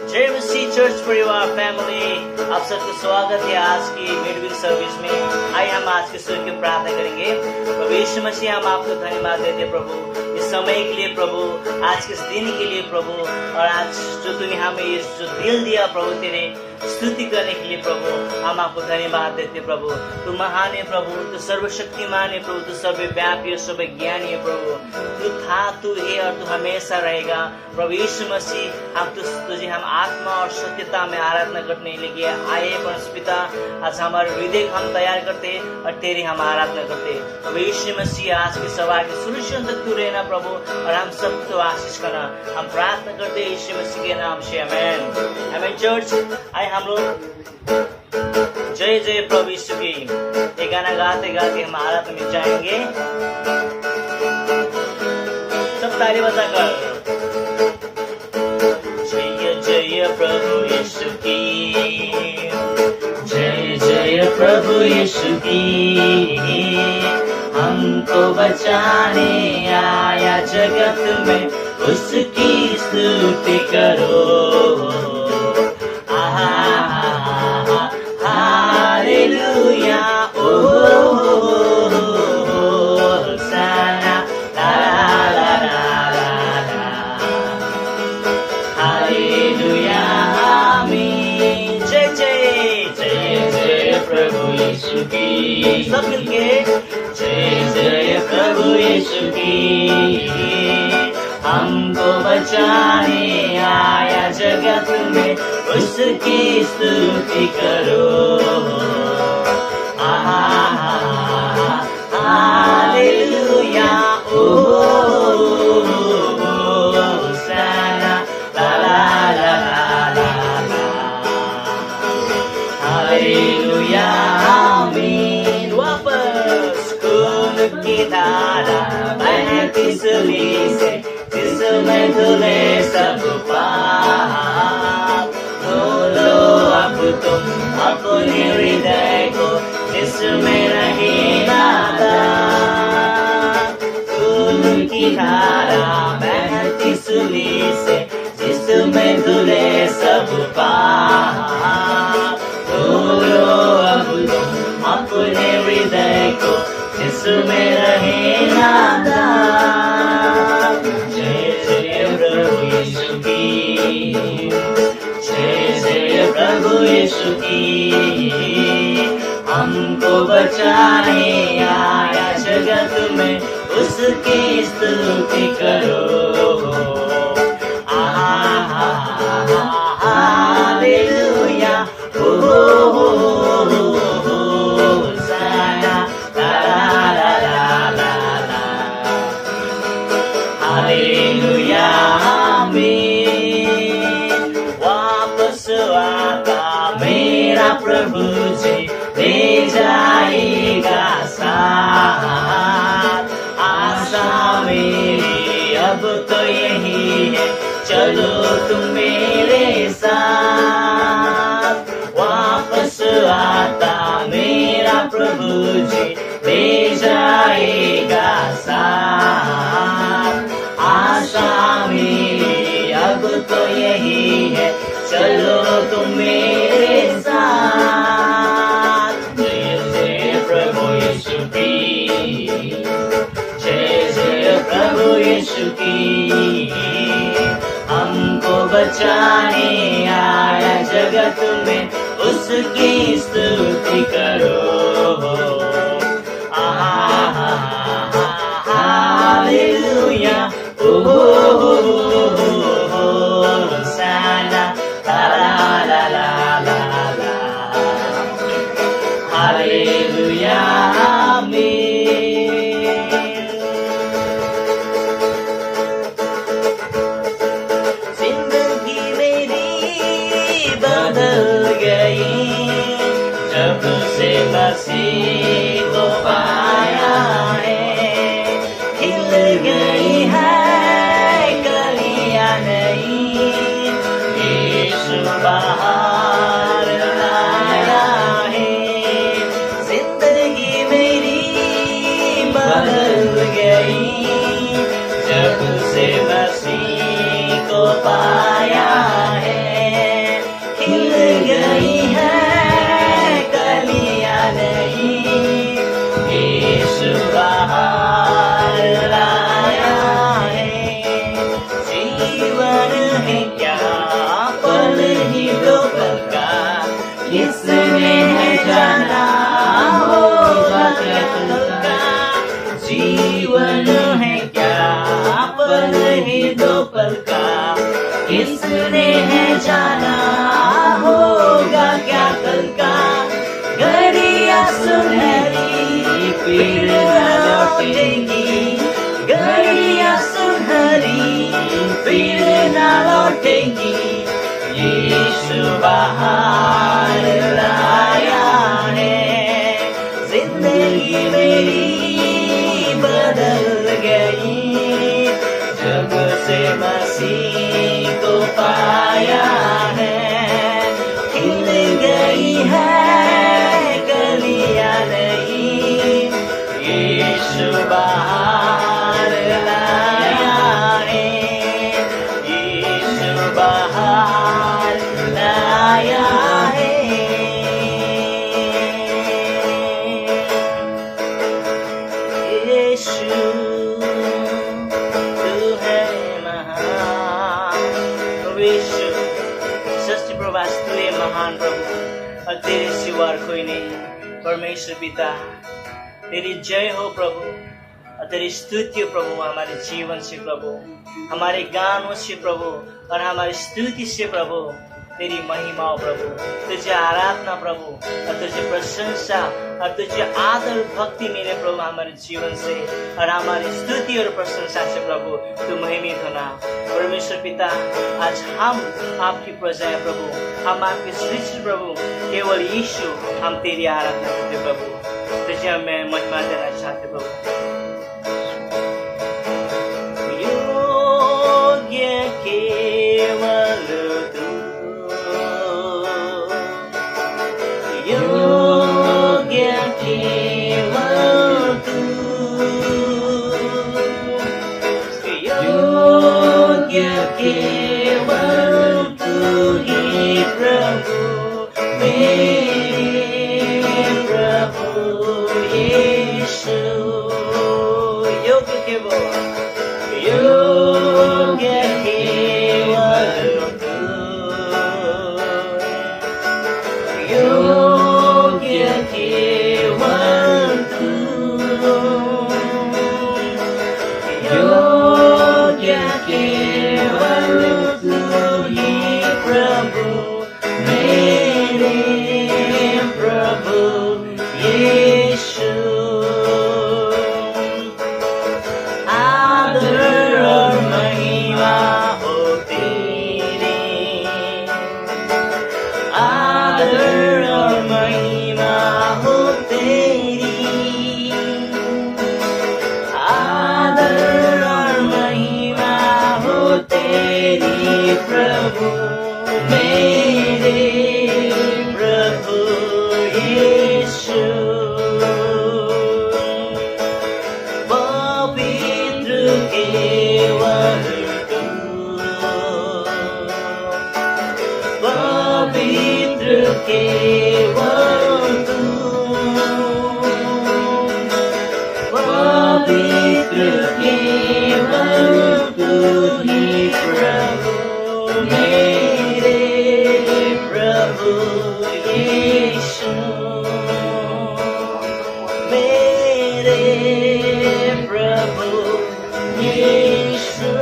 जय मसीह चर्च परिवार फैमिली, आप सबका स्वागत है आज की मिडवीक सर्विस में। आइए हम आज के सूर्य की प्रार्थना करेंगे। प्रभु यीशु मसीह, हम आपको धन्यवाद देते हैं प्रभु, इस समय के लिए प्रभु, आज के इस दिन के लिए प्रभु, और आज जो तूने हमें ये जो दिल दिया प्रभु, तेरे स्तुति करने के लिए प्रभु, हम आपको धन्यवाद देते प्रभु। तू महान है प्रभु, तू सर्वशक्तिमान है प्रभु, तू सर्वव्यापी है, सर्वज्ञानी है प्रभु। तू था, तू है और तू हमेशा रहेगा प्रभु यीशु मसीह। हम तुझे हम आत्मा और सत्यता में आराधना करने लगे आए परम पिता। आज हमारे हृदय को हम तैयार करते और तेरी हम आराधना करते प्रभु यीशु मसीह। आज की सभा के शुरू तक तू रहना प्रभु, और हम सबको आशीष करना, हम प्रार्थना करते यीशु मसीह के नाम से, आमेन। आमेन। चर्च, आए हम लोग जय जय प्रभु यीशु की ये गाना गाते गाते हम आराधना में जाएंगे। सब ताली बजाकर जय जय प्रभु यीशु की, जय जय प्रभु यीशु की। हमको बचाने आया जगत में, उसकी स्तुति करो। हालेलुया, ओ होसाना, ला ला ला ला ला, हालेलुया, आमीन। जय जय जय जय प्रभु यीशु की, सब मिलके जय जय प्रभु यीशु की। हमको बचाने आया जगत में, उसकी स्तुति करो। हालेलुया, ओ होसाना, ला ला ला ला ला, हालेलुया, आमीन। वापस खून की धारा बहती सूली से, जिसमें धुले सब पाप। धो अब तुम अपने हृदय को, जिसमें नहीं नाता। खून की धारा बहती सूली से, जिसमें धुले सब पाप। धो अब तुम अपने हृदय को, जिसमें नहीं नाता। जय जय प्रभु यीशु की, जय जय प्रभु यीशु की। हमको बचाने आया जगत में, उसकी स्तुति करो। हालेलुया, ओ होसाना, ला ला ला ला ला, हालेलुया, आमीन। वापस आता मेरा प्रभु जी, ले जाएगा साथ। आशा मेरी अब तो यही है, चलो तुम मेरे साथ। वापस आता मेरा प्रभु जी, ले जाएगा साथ। आशा मेरी अब तो यही है, चलो तुम मेरे साथ। जय जय प्रभु यीशु की, जय जय प्रभु यीशु की। हमको बचाने आया जगत में, उसकी स्तुति करो। हालेलुया, ओ होसाना, ला ला ला ला ला, हालेलुया, आमीन। जिंदगी मेरी बदल गई, जब से मसीह को पाया है। खिल गई है कलियां नई, यीशु बाहर लाया है। जिंदगी मेरी बदल गई, जब से मसीह को पाया है। दो पल का किसने है जाना, होगा क्या कल का। घड़ियां सुनहरी फिर न लौटेंगी, घड़ियां सुनहरी फिर न लौटेंगी। यीशु बाहर लाया है, जिंदगी मेरी बदल गई जब से मसीह को पाया है। खिल गई है कलियां नई, यीशु बाहर लाया है, यीशु बाहर लाया है। यीशु तू है महान, यीशु सच्ची प्रवास तू है महान प्रभु, और तेरे सिवा और कोई नहीं। परमेश्वर पिता तेरी जय हो प्रभु, और तेरी स्तुति हो प्रभु हमारे जीवन से प्रभु, हमारे गानों से प्रभु और हमारी स्तुति से प्रभु। तेरी महिमा हो प्रभु, तुझे आराधना प्रभु और तुझे प्रशंसा और तुझे आदर भक्ति मिले प्रभु हमारे जीवन से, और हमारी स्तुति और प्रशंसा से प्रभु तू महिमित होना। परमेश्वर पिता आज हम आपकी प्रजा है प्रभु, हम आपके सृष्टि प्रभु, केवल यीशु हम तेरी आराधना करते प्रभु, तुझे हमें महिमा देना चाहते प्रभु। योग्य केवल तू, योग्य केवल तू, योग्य केवल तू ही प्रभु मेरे प्रभु यीशु। योग्य केवल, योग्य केवल तू, योग्य केवल तू, योग्य केवल तू ही प्रभु मेरे प्रभु यीशु। आदर और महिमा हो तेरी, आदर और महिमा हो तेरी, आदर और महिमा हो तेरी प्रभु मेरे प्रभु यीशु। पवित्र केवल तू, पवित्र केवल तू, पवित्र केवल तू ही प्रभु मेरे प्रभु यीशु, मेरे प्रभु यीशु,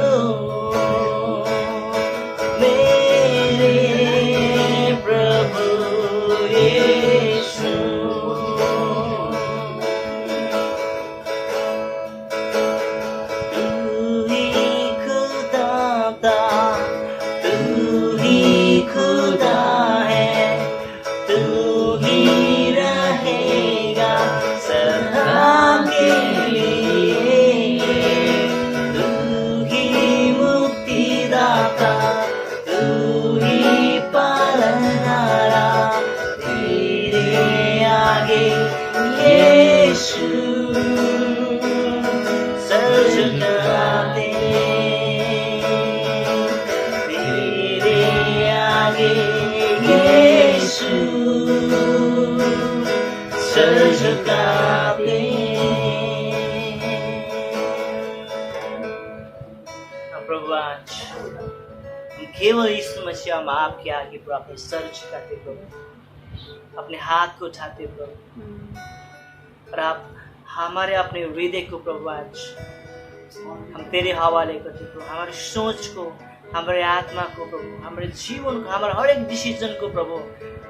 मेरे प्रभु यीशु। तू ही खुदा था, तू ही खुदा है, तू ही रहेगा सदा के लिए। तू ही मुक्तिदाता, तू ही पालनहारा, तेरे आगे यीशु सर झुकाते, तेरे आगे यीशु सर झुकाते। प्रभु आज हम केवल यीशु मसीह हम आपके आगे प्रभु अपने सर झुकाते प्रभु, अपने हाथ को उठाते प्रभु, और आप हमारे अपने हृदय को प्रभु आज हम तेरे हवाले करते प्रभु, हमारे सोच को, हमारे आत्मा को प्रभु, हमारे जीवन को, हमारे हर एक डिसीजन को प्रभु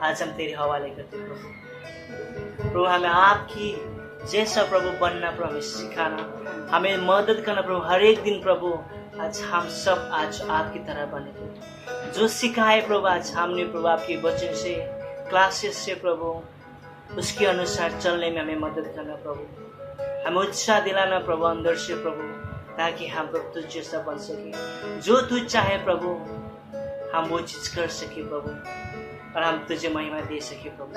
आज हम तेरे हवाले करते प्रभु। हमें आपकी जैसा प्रभु बनना प्रभु, हमें सिखाना, हमें मदद करना प्रभु हर एक दिन प्रभु। आज हम सब आज आपकी तरह बने प्रभु, जो सिखाए प्रभु आज हमने प्रभु आपके वचन से, क्लासेस से प्रभु, उसके अनुसार चलने में हमें मदद करना प्रभु। हमें उत्साह दिलाना प्रभु अंदर से प्रभु, ताकि हम प्रभु तुझ जैसा बन सके। जो तू चाहे प्रभु हम वो चीज कर सके प्रभु, और हम तुझे महिमा दे सके प्रभु।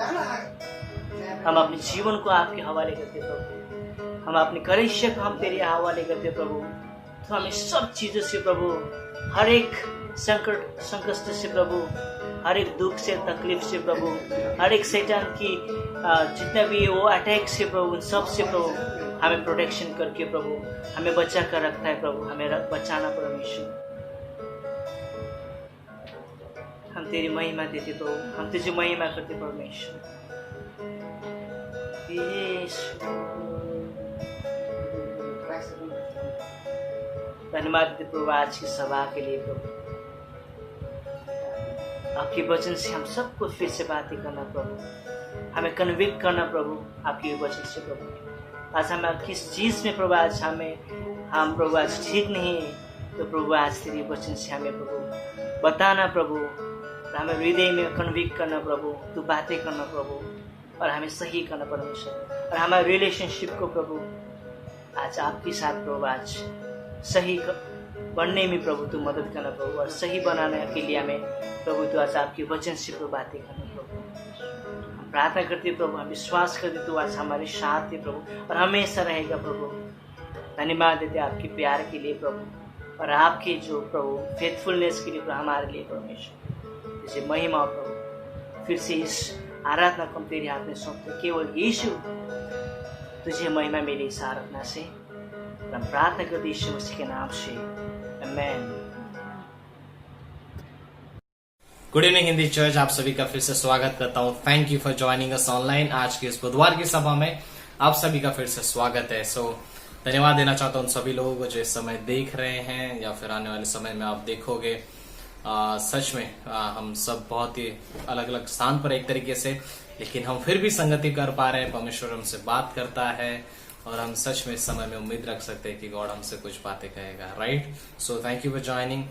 हम अपने जीवन को आपके हवाले करते प्रभु, हम अपने करिश्य को हम तेरे हवाले करते प्रभु। तो हमें सब चीजों से प्रभु, हर एक संकट संकष्ट से प्रभु, हर एक दुख से, तकलीफ से प्रभु, हर एक शैतान की जितना भी वो अटैक से प्रभु, सब से प्रभु हमें प्रोटेक्शन करके प्रभु हमें बचा कर रखता है प्रभु। हमें बचाना परमेश्वर, हम तेरी महिमा देते प्रभु, हम तुझे महिमा करते परमेश्वर। धन्यवाद देते प्रभु आज की सभा के लिए प्रभु। आपके वचन से हम सबको फिर से बातें करना प्रभु, हमें कन्विक्ट करना प्रभु आपके वचन से प्रभु। आज हम किस चीज में प्रभु आज हम प्रभु आज ठीक नहीं है, तो प्रभु आज तेरे वचन से हमें प्रभु बताना प्रभु, हमें हृदय में कन्विक्ट करना प्रभु, तू बातें करना प्रभु, और हमें सही करना परमेश्वर। और हमारे रिलेशनशिप को प्रभु आज आपके साथ प्रभु आज सही बनने में प्रभु तू मदद करना प्रभु, और सही बनाने के लिए हमें प्रभु तू आज आपके वचन से प्रभु बातें करना प्रभु। हम प्रार्थना करते प्रभु, हम विश्वास करते तू आज हमारे साथ है प्रभु, और हमेशा रहेगा प्रभु। धन्यवाद देते आपके प्यार के लिए प्रभु, और आपके जो प्रभु फेथफुलनेस के लिए प्रभु हमारे लिए परमेश्वर। इसे महिमा प्रभु, फिर से इस आराधना को हम तेरे हाथ में सौंपते, केवल यीशु तुझे महिमा मेरी इस आराधना से हम प्रार्थना करते यीशु मसीह के नाम से, आमीन। गुड इवनिंग हिंदी चर्च, आप सभी का फिर से स्वागत करता हूँ। Thank you for joining us online. आज की इस बुधवार की सभा में आप सभी का फिर से स्वागत है। धन्यवाद देना चाहता हूँ उन सभी लोगों को जो इस समय देख रहे हैं या फिर आने वाले समय में आप देखोगे। सच में हम सब बहुत ही अलग अलग स्थान पर एक तरीके से, लेकिन हम फिर भी संगति कर पा रहे हैं। परमेश्वर हमसे बात करता है और हम सच में इस समय में उम्मीद रख सकते हैं कि गॉड हमसे कुछ बातें कहेगा, right. So thank you for joining.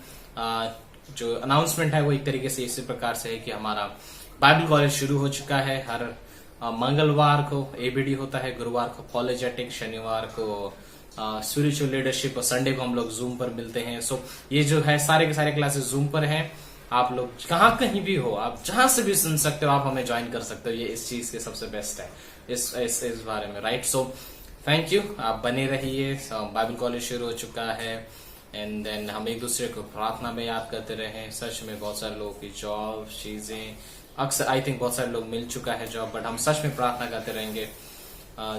जो अनाउंसमेंट है वो एक तरीके से इसी प्रकार से है कि हमारा बाइबल कॉलेज शुरू हो चुका है। हर मंगलवार को एबीडी होता है, गुरुवार को पॉलोजेटिक, शनिवार को स्पिरिचुअल लीडरशिप, और संडे को हम लोग जूम पर मिलते हैं। ये जो है सारे के सारे क्लासेस जूम पर हैं। आप लोग कहीं भी हो, आप जहां से भी सुन सकते हो, आप हमें ज्वाइन कर सकते हो। ये इस चीज के सबसे बेस्ट है इस बारे में, राइट। सो थैंक यू, आप बने रहिए। बाइबल कॉलेज शुरू हो चुका है, एंड देन हम एक दूसरे को प्रार्थना में याद करते रहे। सच में बहुत सारे लोगों की जॉब चीजें, अक्सर आई थिंक बहुत सारे लोग मिल चुका है जॉब, बट हम सच में प्रार्थना करते रहेंगे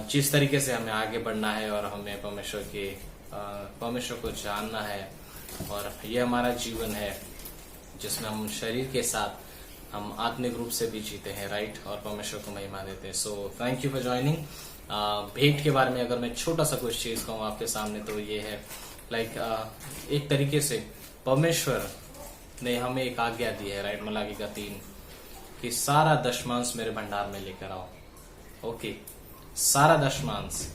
जिस तरीके से हमें आगे बढ़ना है, और हमें परमेश्वर को जानना है। और ये हमारा जीवन है जिसमें हम शरीर के साथ हम आत्मिक रूप से भी जीते हैं, राइट, और परमेश्वर को महिमा देते हैं। So thank you for joining. भेंट के बारे में अगर मैं छोटा सा कुछ चीज कहूँ आपके सामने, तो ये है एक तरीके से परमेश्वर ने हमें एक आज्ञा दी है, राइट, मलाकी का 3, कि सारा दशमांश मेरे भंडार में लेकर आओ। ओके, सारा दशमांश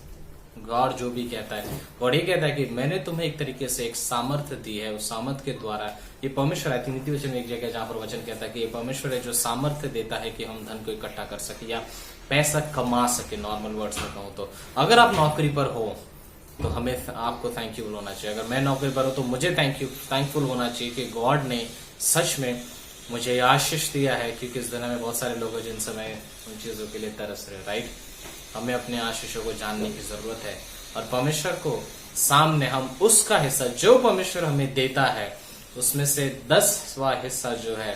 गॉड जो भी कहता है, गॉड ये कहता है कि मैंने तुम्हें एक तरीके से एक सामर्थ्य दी है। उस सामर्थ्य के द्वारा ये परमेश्वर है। नीति वचन में एक जगह जहां पर वचन कहता है कि ये परमेश्वर है जो सामर्थ्य देता है कि हम धन को इकट्ठा कर सके या पैसा कमा सके। नॉर्मल वर्ड्स में कहूं तो अगर आप नौकरी पर हो तो हमें आपको थैंकफुल होना चाहिए। अगर मैं नौकरी पर हूं तो मुझे थैंकफुल होना चाहिए कि गॉड ने सच में मुझे आशीष दिया है, क्योंकि इस दुनिया में बहुत सारे लोग हैं जिन समय उन चीजों के लिए तरस रहे, राइट। हमें अपने आशीषों को जानने की जरूरत है, और परमेश्वर को सामने हम उसका हिस्सा जो परमेश्वर हमें देता है उसमें से 10वां हिस्सा जो है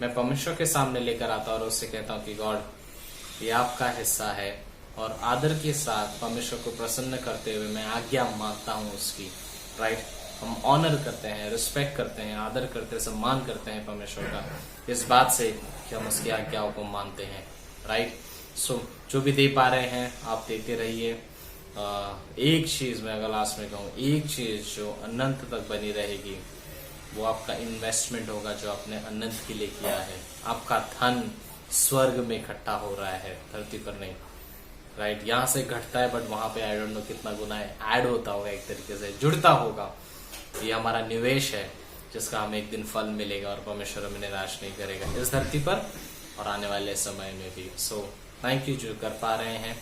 मैं परमेश्वर के सामने लेकर आता हूं और उससे कहता हूं कि गॉड ये आपका हिस्सा है। और आदर के साथ परमेश्वर को प्रसन्न करते हुए मैं आज्ञा मानता हूं उसकी, राइट। हम ऑनर करते हैं, रिस्पेक्ट करते हैं, आदर करते हैं, सम्मान करते हैं परमेश्वर का, इस बात से कि हम उसकी आज्ञाओं को मानते हैं, राइट। सो जो भी दे पा रहे हैं आप देते रहिए, एक चीज मैं अगर लास्ट में कहूँ, एक चीज जो अनंत तक बनी रहेगी वो आपका इन्वेस्टमेंट होगा जो आपने अनंत के लिए किया है। आपका धन स्वर्ग में इकट्ठा हो रहा है, धरती पर नहीं। राइट, यहाँ से घटता है बट वहां पे आई डोंट नो कितना गुना है ऐड होता होगा, एक तरीके से जुड़ता होगा। ये हमारा निवेश है जिसका हमें एक दिन फल मिलेगा और परमेश्वर हमें निराश नहीं करेगा इस धरती पर और आने वाले समय में भी। सो थैंक यू जो कर पा रहे हैं।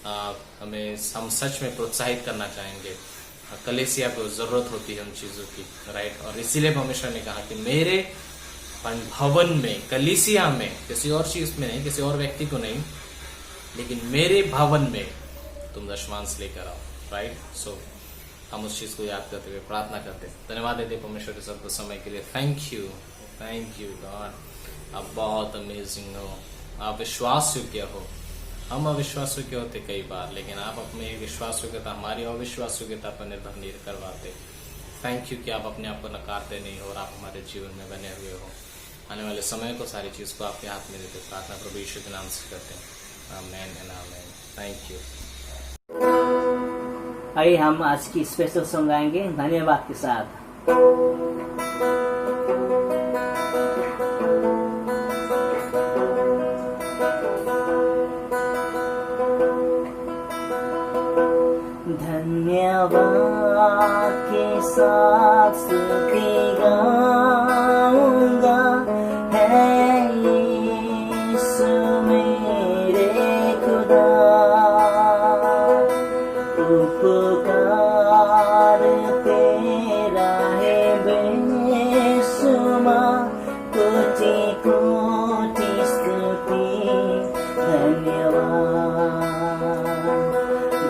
हम सच में प्रोत्साहित करना चाहेंगे। कलीसिया को जरूरत होती है उन चीजों की, राइट। और इसीलिए परमेश्वर ने कहा कि मेरे भवन में, कलीसिया में, किसी और चीज में नहीं, किसी और व्यक्ति को नहीं, लेकिन मेरे भवन में तुम दशमांश लेकर आओ, राइट। सो हम उस चीज को याद करते हुए प्रार्थना करते हैं। धन्यवाद देते परमेश्वर के सबको समय के लिए। Thank you God. आप बहुत अमेजिंग हो, आप विश्वास योग्य हो। हम अविश्वास योग्य होते कई बार, लेकिन आप अपने विश्वास योग्यता हमारी अविश्वास योग्यता पर निर्भर नहीं करवाते। थैंक यू कि आप अपने आप को नकारते नहीं हो और आप हमारे जीवन में बने हुए हो। आने वाले समय को, सारी चीज को आपके हाथ में देते प्रार्थना प्रभु यीशु के नाम से करते हैं। आमेन एंड आमेन। Thank you. आइए हम आज की स्पेशल सॉन्ग गाएंगे धन्यवाद के साथ। धन्यवाद के साथ स्तुति गाऊंगा, है यीशु मेरे खुदा। उपकार तेरा है बेशुमार, कोटि कोटि स्तुति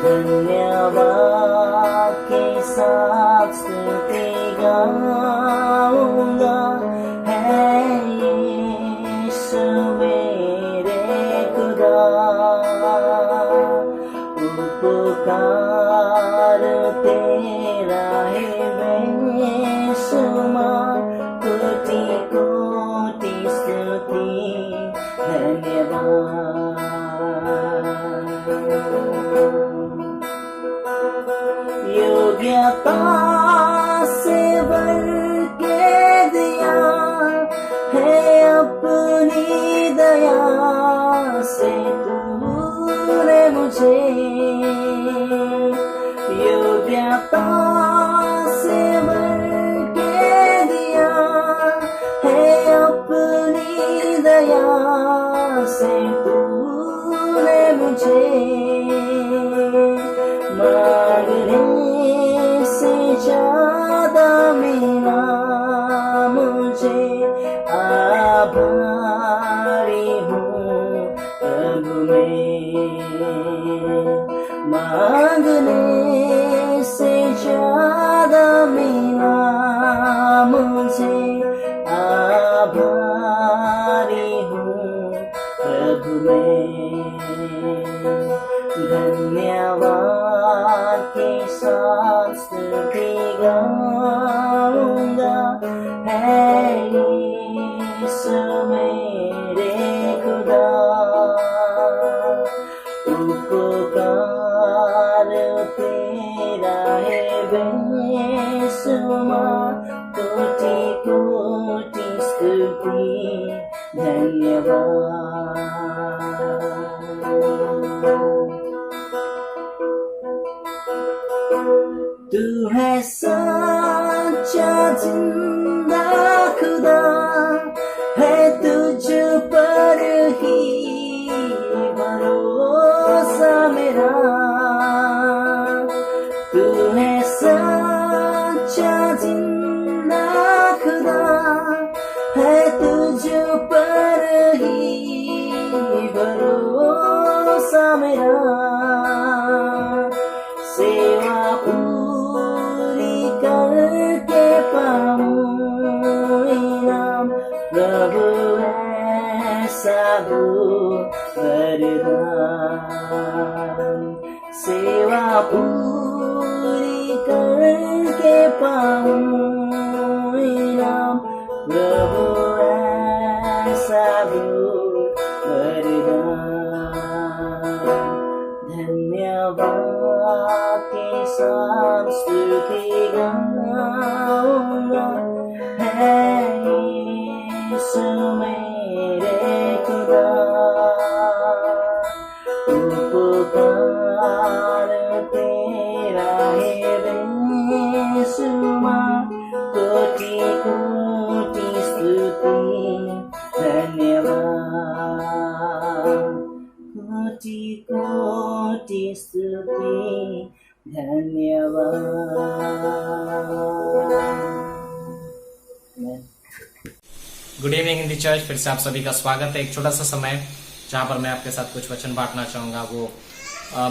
धन्यवाद के साथ स्तुति गाऊंगा, है यीशु मेरे खुदा। उपकार तेरा है बेशुमार, कोटि कोटि स्तुति धन्यवाद। योग्यता से भर के दिया है अपनी दया से तूने मुझे। योग्यता से भर के दिया है अपनी दया से तूने मुझे। मांगने से ज्यादा मिला मुझे, आभारी हूँ प्रभु मैं। मांगने से ज्यादा मिला मुझे, आभारी हूँ प्रभु मैं। धन्यवाद के साथ स्तुति गाऊंगा, है यीशु मेरे खुदा। उपकार तेरा है बेशुमार, कोटि कोटि स्तुति धन्यवाद। तू है सच्चा जिंदा खुदा, है तुझ पर ही भरोसा मेरा। तू है सच्चा जिंदा खुदा, है तुझ पर ही भरोसा मेरा। सेवा पूरी करके पाऊं इनाम, प्रभु ऐसा हो वरदान। सेवा पूरी करके पाऊं इनाम, प्रभु ऐसा हो वरदान। धन्यवाद के गाऊंगा है यीशु मेरे खुदा। उपकार तेरा है बेशुमार, कोटि कोटि स्तुति धन्यवाद, कोटि कोटि स्तुति धन्यवाद। गुड इवनिंग हिंदी चर्च, फिर से आप सभी का स्वागत है। एक छोटा सा समय जहां पर मैं आपके साथ कुछ वचन बांटना चाहूंगा, वो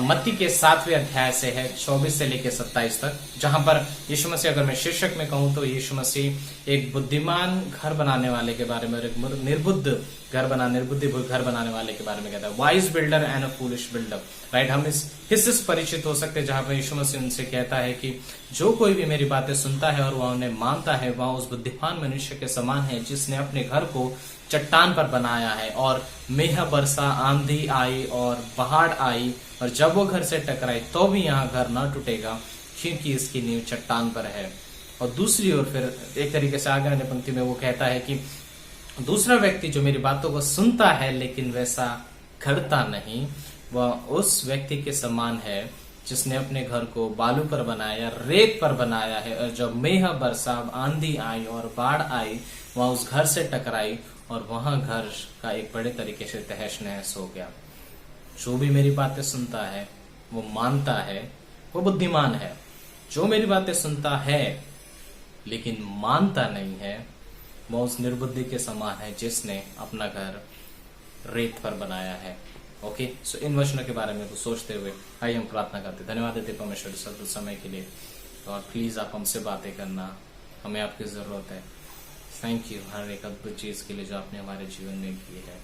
मत्ती के 7वें अध्याय से है 24 से लेकर 27 तक, जहां पर यीशु मसीह, अगर मैं शीर्षक में कहूं तो यीशु मसीह एक बुद्धिमान घर बनाने वाले के बारे में और एक निर्बुद्धि घर बनाने वाले के बारे में कहता है। Wise builder and a foolish builder, right. हम इस हिस्से से परिचित हो सकते हैं जहां पर यीशु मसीह उनसे कहता है कि जो कोई भी मेरी बातें सुनता है और वह उन्हें मानता है, वह उस बुद्धिमान मनुष्य के समान है जिसने अपने घर को चट्टान पर बनाया है, और मेह बरसा, आंधी आई और बाढ़ आई, और जब वो घर से टकराई तो भी यहाँ घर न टूटेगा क्योंकि इसकी नींव चट्टान पर है। और दूसरी ओर फिर एक तरीके से आगे वाली पंक्ति में वो कहता है कि दूसरा व्यक्ति जो मेरी बातों को सुनता है लेकिन वैसा करता नहीं, वह उस व्यक्ति के समान है जिसने अपने घर को बालू पर बनाया, रेत पर बनाया है, और जब मेह बरसा, आंधी आई और बाढ़ आई, वह उस घर से टकराई और वहां घर का एक बड़े तरीके से तहस नहस हो गया। जो भी मेरी बातें सुनता है, वो मानता है, वो बुद्धिमान है। जो मेरी बातें सुनता है लेकिन मानता नहीं है, वो उस निर्बुद्धि के समान है जिसने अपना घर रेत पर बनाया है। ओके, सो इन वचनों के बारे में तो सोचते हुए आइए हम प्रार्थना करते। धन्यवाद देते परमेश्वर सर समय के लिए, और प्लीज आप हमसे बातें करना, हमें आपकी जरूरत है। थैंक यू हर एक अद्भुत चीज के लिए जो आपने हमारे जीवन में की है।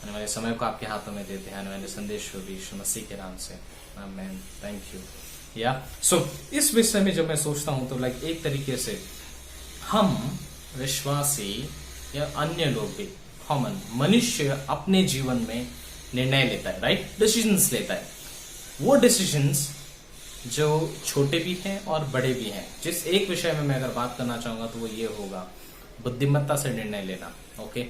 आने वाले समय को आपके हाथों में देते हैं, आने वाले संदेश को भी यीशु मसीह के नाम से, आमीन। Thank you. या सो इस विषय में जब मैं सोचता हूं तो लाइक एक तरीके से हम विश्वासी या अन्य लोग भी, कॉमन मनुष्य अपने जीवन में निर्णय लेता है, राइट, डिसीजंस लेता है। वो डिसीजंस जो छोटे भी हैं और बड़े भी हैं। जिस एक विषय में मैं अगर बात करना चाहूंगा तो वो ये होगा, बुद्धिमत्ता से निर्णय लेना। ओके,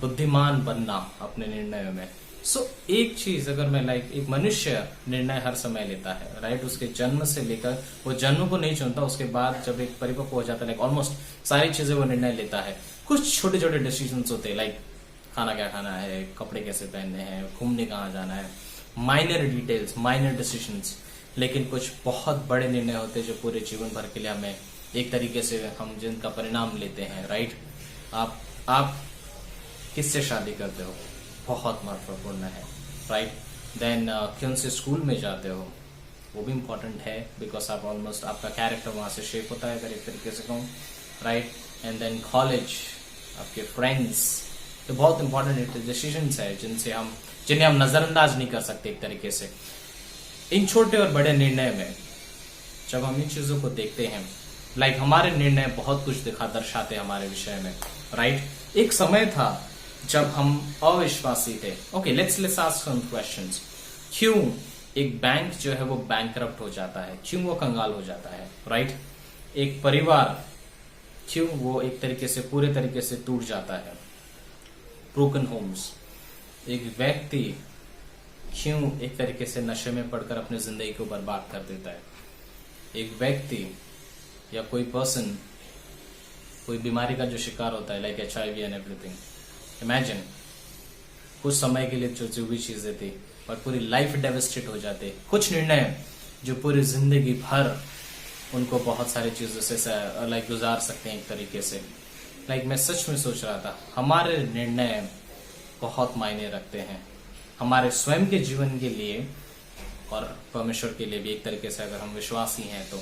बुद्धिमान बनना अपने निर्णयों में। सो एक चीज अगर मैं लाइक, एक मनुष्य निर्णय हर समय लेता है, राइट। उसके जन्म से लेकर, वो जन्म को नहीं चुनता, उसके बाद जब एक परिपक्व हो जाता है, लाइक ऑलमोस्ट सारी चीजें वो निर्णय लेता है। कुछ छोटे छोटे डिसीजंस होते हैं, लाइक खाना क्या खाना है, कपड़े कैसे पहनने हैं, घूमने कहाँ जाना है, माइनर डिटेल्स, माइनर डिसीजंस। लेकिन कुछ बहुत बड़े निर्णय होते हैं जो पूरे जीवन भर के लिए हमें एक तरीके से हम जिनका परिणाम लेते हैं, राइट। आप किससे शादी करते हो, बहुत महत्वपूर्ण है, राइट। देन कौन से स्कूल में जाते हो, वो भी इम्पोर्टेंट है, बिकॉज आप ऑलमोस्ट आपका कैरेक्टर वहां से शेप होता है, अगर एक तरीके से कहूँ, राइट। एंड देन कॉलेज, आपके फ्रेंड्स, तो बहुत इंपॉर्टेंट डिसीजंस है जिन्हें हम नजरअंदाज नहीं कर सकते एक तरीके से। इन छोटे और बड़े निर्णय में जब हम इन चीजों को देखते हैं, लाइक हमारे निर्णय बहुत कुछ दर्शाते हैं हमारे विषय में, राइट। एक समय था जब हम अविश्वासी थे। Okay, let's ask some questions. क्यों एक बैंक जो है वो बैंकरप्ट हो जाता है, क्यों वो कंगाल हो जाता है, राइट। एक परिवार क्यों वो एक तरीके से पूरे तरीके से टूट जाता है, ब्रोकन होम्स। एक व्यक्ति क्यों एक तरीके से नशे में पड़कर अपनी जिंदगी को बर्बाद कर देता है। एक व्यक्ति या कोई पर्सन कोई बीमारी का जो शिकार होता है, like HIV and everything. Imagine, कुछ समय के लिए जो भी चीजें थी और पूरी लाइफ डेवस्टेट हो जाती। कुछ निर्णय जो पूरी जिंदगी भर उनको बहुत सारी चीजों से लाइक गुजार सकते हैं एक तरीके से। लाइक मैं सच में सोच रहा था, हमारे निर्णय बहुत मायने रखते हैं हमारे स्वयं के जीवन के लिए और परमेश्वर के लिए भी एक तरीके से। अगर हम विश्वासी हैं तो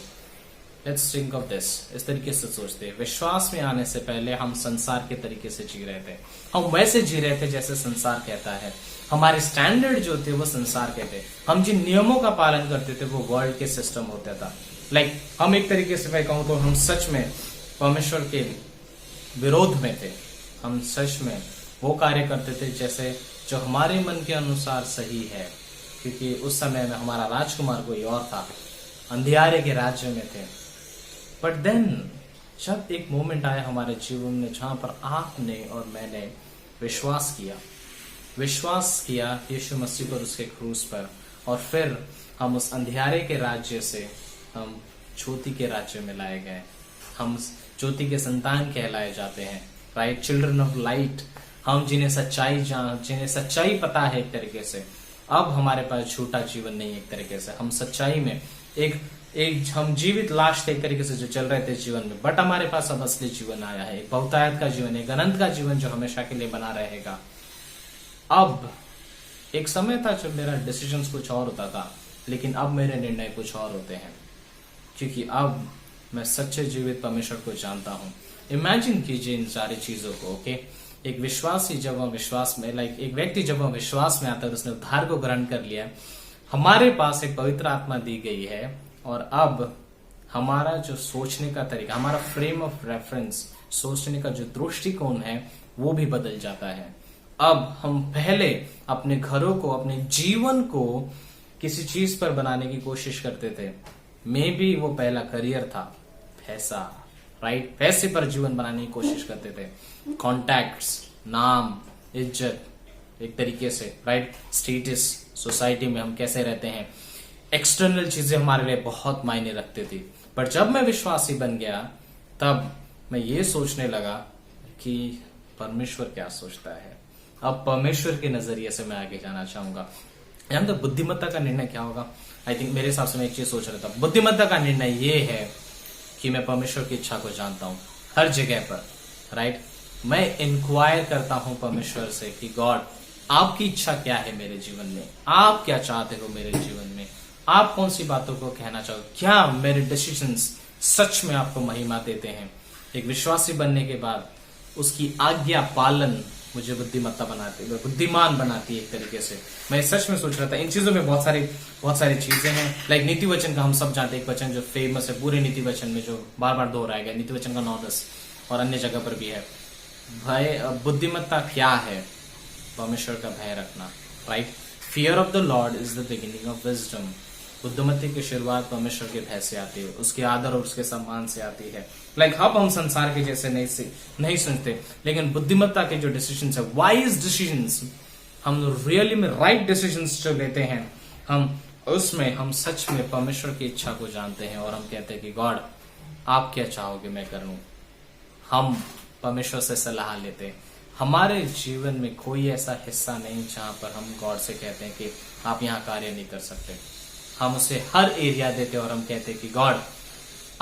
लेट्स थिंक ऑफ दिस, इस तरीके से सोचते हैं। विश्वास में आने से पहले हम संसार के तरीके से जी रहे थे, हम वैसे जी रहे थे जैसे संसार कहता है। हमारे स्टैंडर्ड जो थे वो संसार के थे, हम जिन नियमों का पालन करते थे वो वर्ल्ड के सिस्टम होता था। लाइक हम एक तरीके से मैं कहूं तो हम सच में परमेश्वर के विरोध में थे। हम सच में वो कार्य करते थे जैसे जो हमारे मन के अनुसार सही है, क्योंकि उस समय में हमारा राजकुमार कोई और था, अंधियारे के राज्य में थे। बट देन जब एक मोमेंट आया हमारे जीवन में जहां पर आपने और मैंने विश्वास किया यीशु मसीह पर, उसके क्रूस पर, और फिर हम उस अंधियारे के राज्य से हम ज्योति के राज्य में लाए गए। हम ज्योति के संतान कहलाए जाते हैं, राइट, चिल्ड्रन ऑफ लाइट। हम जिन्हें सच्चाई पता है एक तरीके से। अब हमारे पास झूठा जीवन नहीं है एक तरीके से। हम सच्चाई में एक हम जीवित लाश थे एक तरीके से जो चल रहे थे जीवन में, बट हमारे पास अब असली जीवन आया है, एक बहुतायत का जीवन, एक अनंत का जीवन जो हमेशा के लिए बना रहेगा। अब एक समय था जब मेरा डिसीजंस कुछ और होता था, लेकिन अब मेरे निर्णय कुछ और होते हैं, क्योंकि अब मैं सच्चे जीवित परमेश्वर को जानता हूं। इमेजिन कीजिए इन सारी चीजों को, ओके। एक विश्वासी जब वह विश्वास में एक व्यक्ति जब वह विश्वास में आता है, उसने उद्धार को ग्रहण कर लिया, हमारे पास एक पवित्र आत्मा दी गई है, और अब हमारा जो सोचने का तरीका, हमारा फ्रेम ऑफ रेफरेंस, सोचने का जो दृष्टिकोण है, वो भी बदल जाता है। अब हम पहले अपने घरों को, अपने जीवन को किसी चीज पर बनाने की कोशिश करते थे। मे बी वो पहला करियर था, पैसा, राइट, पैसे पर जीवन बनाने की कोशिश करते थे, कॉन्टैक्ट्स, नाम, इज्जत, एक तरीके से, राइट, स्टेटस, सोसाइटी में हम कैसे रहते हैं, एक्सटर्नल चीजें हमारे लिए बहुत मायने रखती थी। पर जब मैं विश्वासी बन गया, तब मैं ये सोचने लगा कि परमेश्वर क्या सोचता है। अब परमेश्वर के नजरिए से मैं आगे जाना चाहूंगा। तो बुद्धिमत्ता का निर्णय क्या होगा? आई थिंक मेरे हिसाब से मैं एक चीज सोच रहा था, बुद्धिमत्ता का निर्णय ये है कि मैं परमेश्वर की इच्छा को जानता हूं हर जगह पर, राइट। मैं इंक्वायर करता हूं परमेश्वर से कि गॉड, आपकी इच्छा क्या है मेरे जीवन में, आप क्या चाहते हो मेरे जीवन में, आप कौन सी बातों को कहना चाहते, क्या मेरे डिसीजंस सच में आपको महिमा देते हैं। एक विश्वासी बनने के बाद उसकी आज्ञा पालन मुझे बुद्धिमान बनाती है एक तरीके से। मैं सच में सोच रहा था इन चीजों में बहुत सारी चीजें हैं। लाइक नीति वचन का हम सब जानते हैं, एक वचन जो फेमस है पूरे नीति वचन में, जो बार बार दोहराया गया, नीति वचन का 9-10 और अन्य जगह पर भी है। भय, बुद्धिमत्ता क्या है? परमेश्वर का भय रखना, right. Fear of the Lord is the beginning of wisdom. बुद्धिमत्ता की शुरुआत परमेश्वर के भय से आती है, उसके आदर और उसके सम्मान से आती है। लाइक अब हम संसार के जैसे नहीं सुनते, लेकिन बुद्धिमत्ता के जो डिसीजंस है, वाइज डिसीजंस, हम रियली में राइट डिसीजंस जो लेते हैं, हम सच में परमेश्वर की इच्छा को जानते हैं, और हम कहते हैं कि गॉड, आप क्या चाहोगे मैं करूं। हम परमेश्वर से सलाह लेते हैं। हमारे जीवन में कोई ऐसा हिस्सा नहीं जहां पर हम गॉड से कहते हैं कि आप यहाँ कार्य नहीं कर सकते। हम उसे हर एरिया देते हैं और हम कहते हैं कि गॉड,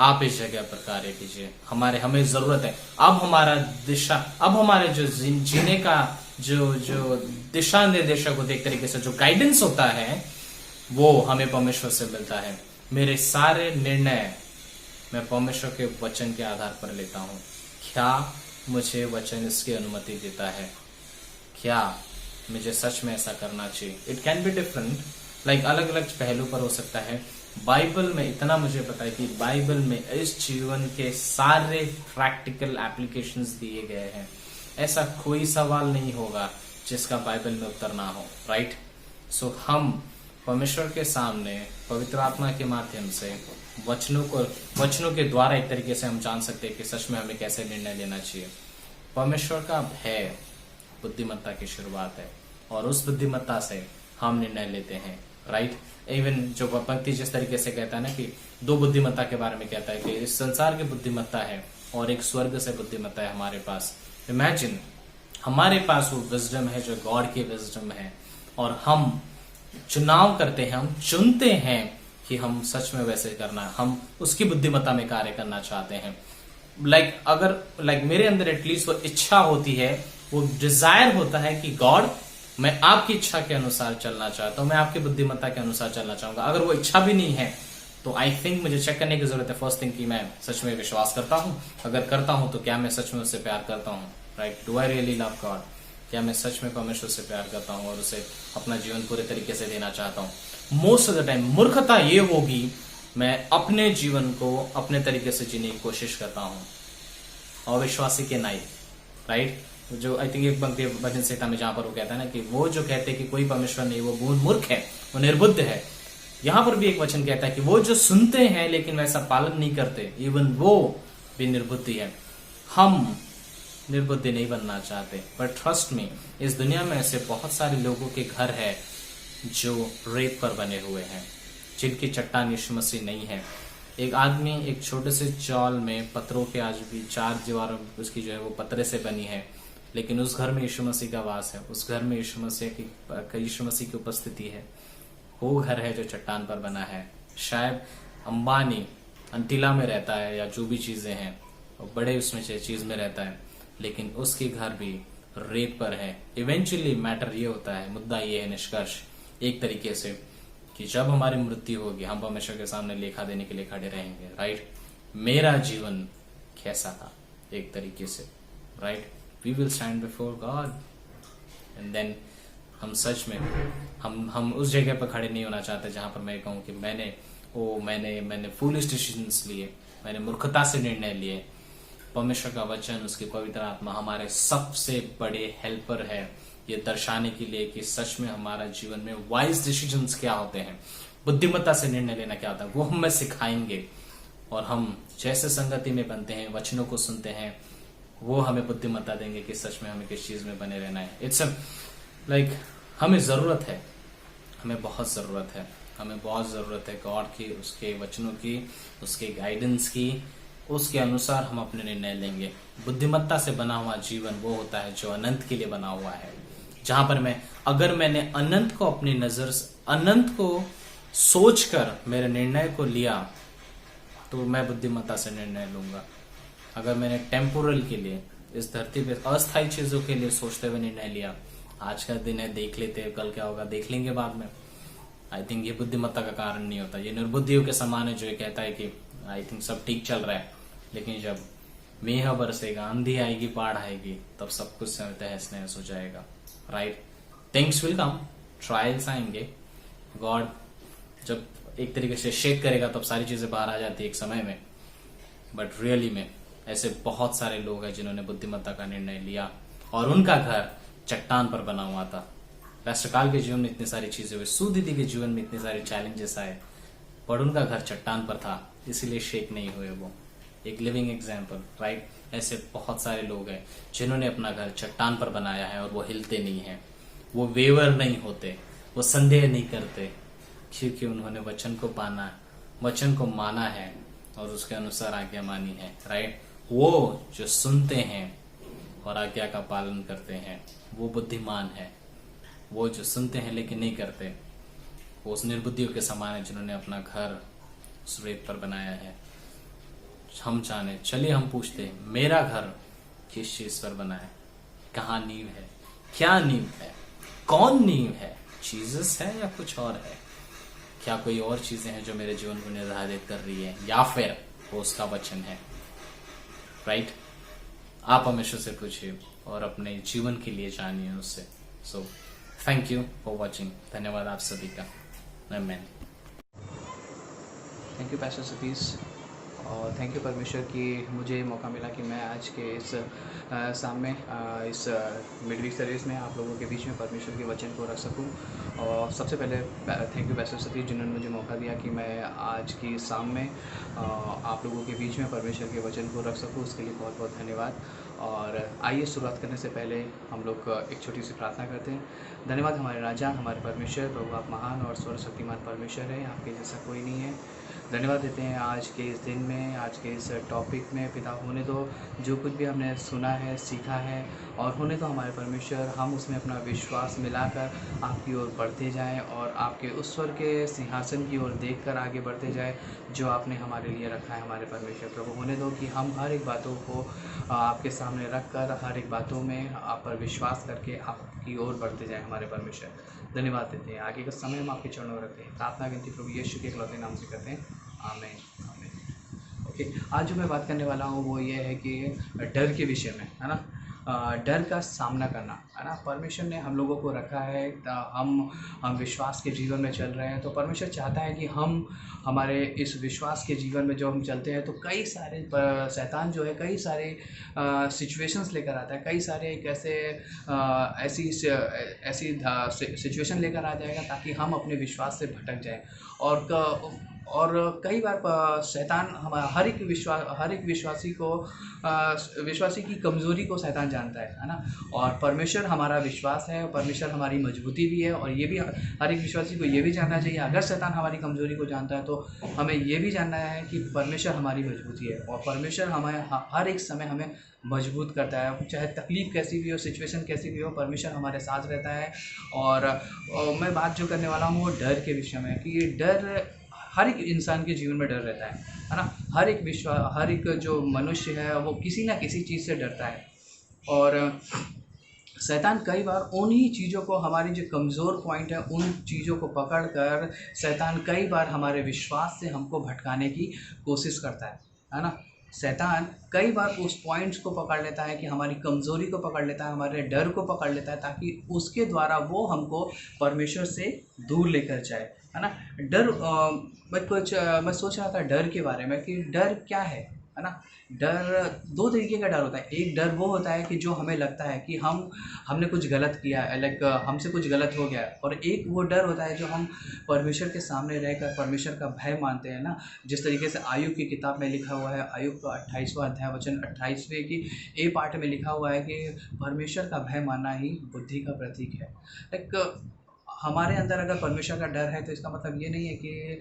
आप इस जगह पर कार्य कीजिए, हमें जरूरत है। अब हमारे जो जीने का जो दिशा निर्देशक होते, एक तरीके से जो गाइडेंस होता है, वो हमें परमेश्वर से मिलता है। मेरे सारे निर्णय मैं परमेश्वर के वचन के आधार पर लेता हूँ। क्या मुझे वचन इसकी अनुमति देता है? क्या मुझे सच में ऐसा करना चाहिए? It can be different, like अलग अलग पहलू पर हो सकता है। बाइबल में इतना मुझे पता है कि बाइबल में इस जीवन के सारे प्रैक्टिकल एप्लीकेशंस दिए गए हैं। ऐसा कोई सवाल नहीं होगा जिसका बाइबल में उत्तर ना हो, राइट। सो हम परमेश्वर के सामने पवित्र आत्मा के माध्यम से वचनों के द्वारा एक तरीके से हम जान सकते हैं कि सच में हमें कैसे निर्णय लेना चाहिए। परमेश्वर का भय बुद्धिमत्ता की शुरुआत है, और उस बुद्धिमत्ता से हम निर्णय लेते हैं, राइट। इवन जो पंक्ति जिस तरीके से कहता है ना कि दो बुद्धिमत्ता के बारे में कहता है कि इस संसार की बुद्धिमत्ता है और एक स्वर्ग से बुद्धिमत्ता है हमारे पास। इमेजिन, हमारे पास वो विजडम है जो गॉड की विजडम है, और हम चुनाव करते हैं, हम चुनते हैं कि हम सच में वैसे करना, हम उसकी बुद्धिमत्ता में कार्य करना चाहते हैं। लाइक मेरे अंदर एटलीस्ट वो इच्छा होती है, वो डिजायर होता है कि गॉड, मैं आपकी इच्छा के अनुसार चलना चाहता हूं, मैं आपकी बुद्धिमत्ता के अनुसार चलना चाहूंगा। अगर वो इच्छा भी नहीं है तो आई थिंक मुझे चेक करने की जरूरत है फर्स्ट थिंग कि मैं सच में विश्वास करता हूं। अगर करता हूं तो क्या मैं सच में उससे प्यार करता हूं, right. Do I really love God? क्या मैं सच में परमेश्वर से प्यार करता हूं और उसे अपना जीवन पूरे तरीके से देना चाहता हूं? मोस्ट ऑफ द टाइम मूर्खता ये होगी, मैं अपने जीवन को अपने तरीके से जीने की कोशिश करता हूं, अविश्वासी के नाई, राइट। जो आई थिंक एक पंक्ति भजन संहिता में जहां पर वो कहता है ना कि वो जो कहते हैं कि कोई परमेश्वर नहीं, वो मूर्ख है, वो निर्बुद्ध है। यहाँ पर भी एक वचन कहता है कि वो जो सुनते हैं लेकिन वैसा पालन नहीं करते, इवन वो भी निर्बुद्धि है। हम निर्बुद्धि नहीं बनना चाहते, पर ट्रस्ट में इस दुनिया में ऐसे बहुत सारे लोगों के घर है जो रेत पर बने हुए हैं, जिनकी चट्टान यीशु मसीह नहीं है। एक आदमी एक छोटे से चौल में पत्थरों के, आज भी 4 दीवारों उसकी जो है वो पत्थरे से बनी है, लेकिन उस घर में यीशु मसीह का वास है, उस घर में यीशु मसीह की उपस्थिति है। वो घर है जो चट्टान पर बना है। शायद अंबानी अंटिला में रहता है या जो भी चीजें हैं, और बड़े उसमें चीज में रहता है, लेकिन उसके घर भी रेत पर है। इवेंचुअली मैटर ये होता है, मुद्दा ये है, निष्कर्ष एक तरीके से, कि जब हमारी मृत्यु होगी हम परमेश्वर के सामने लेखा देने के लिए खड़े रहेंगे। राइट, मेरा जीवन कैसा था, एक तरीके से। Right, we will stand before God and then हम सच में हम उस जगह पर खड़े नहीं होना चाहते जहां पर मैं कहूं कि मैंने फूलिश डिसीजंस लिए, मैंने मूर्खता से निर्णय लिए। परमेश्वर का वचन, उसकी पवित्र आत्मा हमारे सबसे बड़े हेल्पर है, ये दर्शाने के लिए कि सच में हमारा जीवन में वाइज डिसीजंस क्या होते हैं, बुद्धिमत्ता से निर्णय लेना क्या होता है, वो हमें सिखाएंगे। और हम जैसे संगति में बनते हैं, वचनों को सुनते हैं, वो हमें बुद्धिमत्ता देंगे कि सच में हमें किस चीज में बने रहना है। इट्स लाइक हमें जरूरत है, हमें बहुत जरूरत है, हमें बहुत जरूरत है गॉड की, उसके वचनों की, उसके गाइडेंस की। उसके अनुसार हम अपने निर्णय लेंगे। बुद्धिमत्ता से बना हुआ जीवन वो होता है जो अनंत के लिए बना हुआ है, जहां पर अगर मैंने अनंत को अपनी नजर, अनंत को सोचकर मेरे निर्णय को लिया, तो मैं बुद्धिमत्ता से निर्णय लूंगा। अगर मैंने टेम्पोरल के लिए, इस धरती पे अस्थायी चीजों के लिए सोचते हुए निर्णय लिया, आज का दिन है, देख लेते हैं कल क्या होगा, देख लेंगे बाद में, आई थिंक ये बुद्धिमत्ता का कारण नहीं होता। ये निर्बुद्धियों के समान है जो ये कहता है कि आई थिंक सब ठीक चल रहा है, लेकिन जब मेह बरसेगा, आंधी आएगी, बाढ़ आएगी, तब सब कुछ तहस नहस हो जाएगा। Right, things will come, trials आएंगे, गॉड जब एक तरीके से शेक करेगा तब सारी चीजें बाहर आ जाती है एक समय में। बट रियली में ऐसे बहुत सारे लोग हैं जिन्होंने बुद्धिमत्ता का निर्णय लिया और उनका घर चट्टान पर बना हुआ था। राष्ट्रकाल के जीवन में इतनी सारी चीजें हुई, सुदीदी के जीवन में इतने सारे चैलेंजेस आए, पर उनका घर चट्टान पर था, इसीलिए शेक नहीं हुए। वो एक लिविंग एग्जाम्पल। राइट, ऐसे बहुत सारे लोग हैं जिन्होंने अपना घर चट्टान पर बनाया है और वो हिलते नहीं है, वो वेवर नहीं होते, वो संदेह नहीं करते, क्योंकि उन्होंने वचन को माना है और उसके अनुसार आज्ञा मानी है। राइट, वो जो सुनते हैं और आज्ञा का पालन करते हैं वो बुद्धिमान है। वो जो सुनते हैं लेकिन नहीं करते, वो उस निर्बुद्धियों के समान है जिन्होंने अपना घर उस रेत पर बनाया है। हम जाने, चलिए हम पूछते हैं, मेरा घर किस चीज पर बना है? कहाँ नींव है? क्या नींव है? कौन नींव है? जीसस है या कुछ और है? क्या कोई और चीजें हैं जो मेरे जीवन को निर्धारित कर रही है, या फिर वो उसका वचन है? राइट, आप हमेशा से पूछिए और अपने जीवन के लिए जानिए उससे। So thank you for watching. धन्यवाद आप सभी का। आमेन। थैंक यू पैस्टर सतीश, और थैंक यू परमेश्वर कि मुझे मौका मिला कि मैं आज के इस सामने इस मिडवीक सर्विस में आप लोगों के बीच में परमेश्वर के वचन को रख सकूं। और सबसे पहले थैंक यू पैस्टर सतीश जिन्होंने मुझे मौका दिया कि मैं आज की शाम में आप लोगों के बीच में परमेश्वर के वचन को रख सकूं, उसके लिए बहुत बहुत धन्यवाद। और आइए शुरुआत करने से पहले हम लोग एक छोटी सी प्रार्थना करते हैं। धन्यवाद हमारे राजा, हमारे परमेश्वर, प्रभु आप महान और सर्वशक्तिमान परमेश्वर हैं, आपके जैसा कोई नहीं है। धन्यवाद देते हैं आज के इस दिन में, आज के इस टॉपिक में। पिता होने दो जो कुछ भी हमने सुना है, सीखा है, और होने दो हमारे परमेश्वर हम उसमें अपना विश्वास मिलाकर आपकी ओर बढ़ते जाएं और आपके उस स्वर के सिंहासन की ओर देखकर आगे बढ़ते जाएं जो आपने हमारे लिए रखा है। हमारे परमेश्वर प्रभु होने दो कि हम हर एक बातों को आपके सामने रख कर, हर एक बातों में आप पर विश्वास करके आपकी ओर बढ़ते जाएं। हमारे परमेश्वर धन्यवाद देते हैं। आगे का समय हम आपके चरणों में रखते हैं। प्रार्थना गिनती प्रभु यीशु के इकलौते नाम से करते हैं, आमीन आमीन। ओके, आज जो मैं बात करने वाला हूँ वो ये है कि डर के विषय में, है ना। डर का सामना करना, है ना। परमेश्वर ने हम लोगों को रखा है, हम विश्वास के जीवन में चल रहे हैं, तो परमेश्वर चाहता है कि हम हमारे इस विश्वास के जीवन में जो हम चलते हैं तो कई सारे शैतान जो है कई सारे सिचुएशंस लेकर आता है, कई सारे एक ऐसी सिचुएशन लेकर आ जाएगा ताकि हम अपने विश्वास से भटक जाएं। और कई बार शैतान हर एक विश्वासी की कमज़ोरी को शैतान जानता है ना। और परमेश्वर हमारा विश्वास है, परमेश्वर हमारी मजबूती भी है, और ये भी हर एक विश्वासी को ये भी जानना चाहिए, अगर शैतान हमारी कमज़ोरी को जानता है तो हमें ये भी जानना है कि परमेश्वर हमारी मजबूती है, और परमेश्वर हमें हर एक समय हमें मजबूत करता है। चाहे तकलीफ़ कैसी भी हो, सिचुएशन कैसी भी हो, परमेश्वर हमारे साथ रहता है। और मैं बात जो करने वाला हूँ वो डर के विषय में, कि ये डर हर एक इंसान के जीवन में डर रहता है ना। हर एक जो मनुष्य है वो किसी ना किसी चीज़ से डरता है, और शैतान कई बार उन्हीं चीज़ों को, हमारी जो कमज़ोर पॉइंट है उन चीज़ों को पकड़ कर शैतान कई बार हमारे विश्वास से हमको भटकाने की कोशिश करता है ना। शैतान कई बार उस पॉइंट्स को पकड़ लेता है, कि हमारी कमज़ोरी को पकड़ लेता है, हमारे डर को पकड़ लेता है, ताकि उसके द्वारा वो हमको परमेश्वर से दूर लेकर जाए, है ना। डर मैं सोच रहा था डर के बारे में, कि डर क्या है ना। डर दो तरीके का डर होता है। एक डर वो होता है कि जो हमें लगता है कि हमने कुछ गलत किया है, लाइक हमसे कुछ गलत हो गया है, और एक वो डर होता है जो हम परमेश्वर के सामने रहकर परमेश्वर का भय मानते हैं ना। जिस तरीके से आयुब की किताब में लिखा हुआ है, आयुब का 28वां अध्याय वचन 28वें की ए पार्ट में लिखा हुआ है कि परमेश्वर का भय मानना ही बुद्धि का प्रतीक है। लाइक हमारे अंदर अगर परमेश्वर का डर है तो इसका मतलब ये नहीं है कि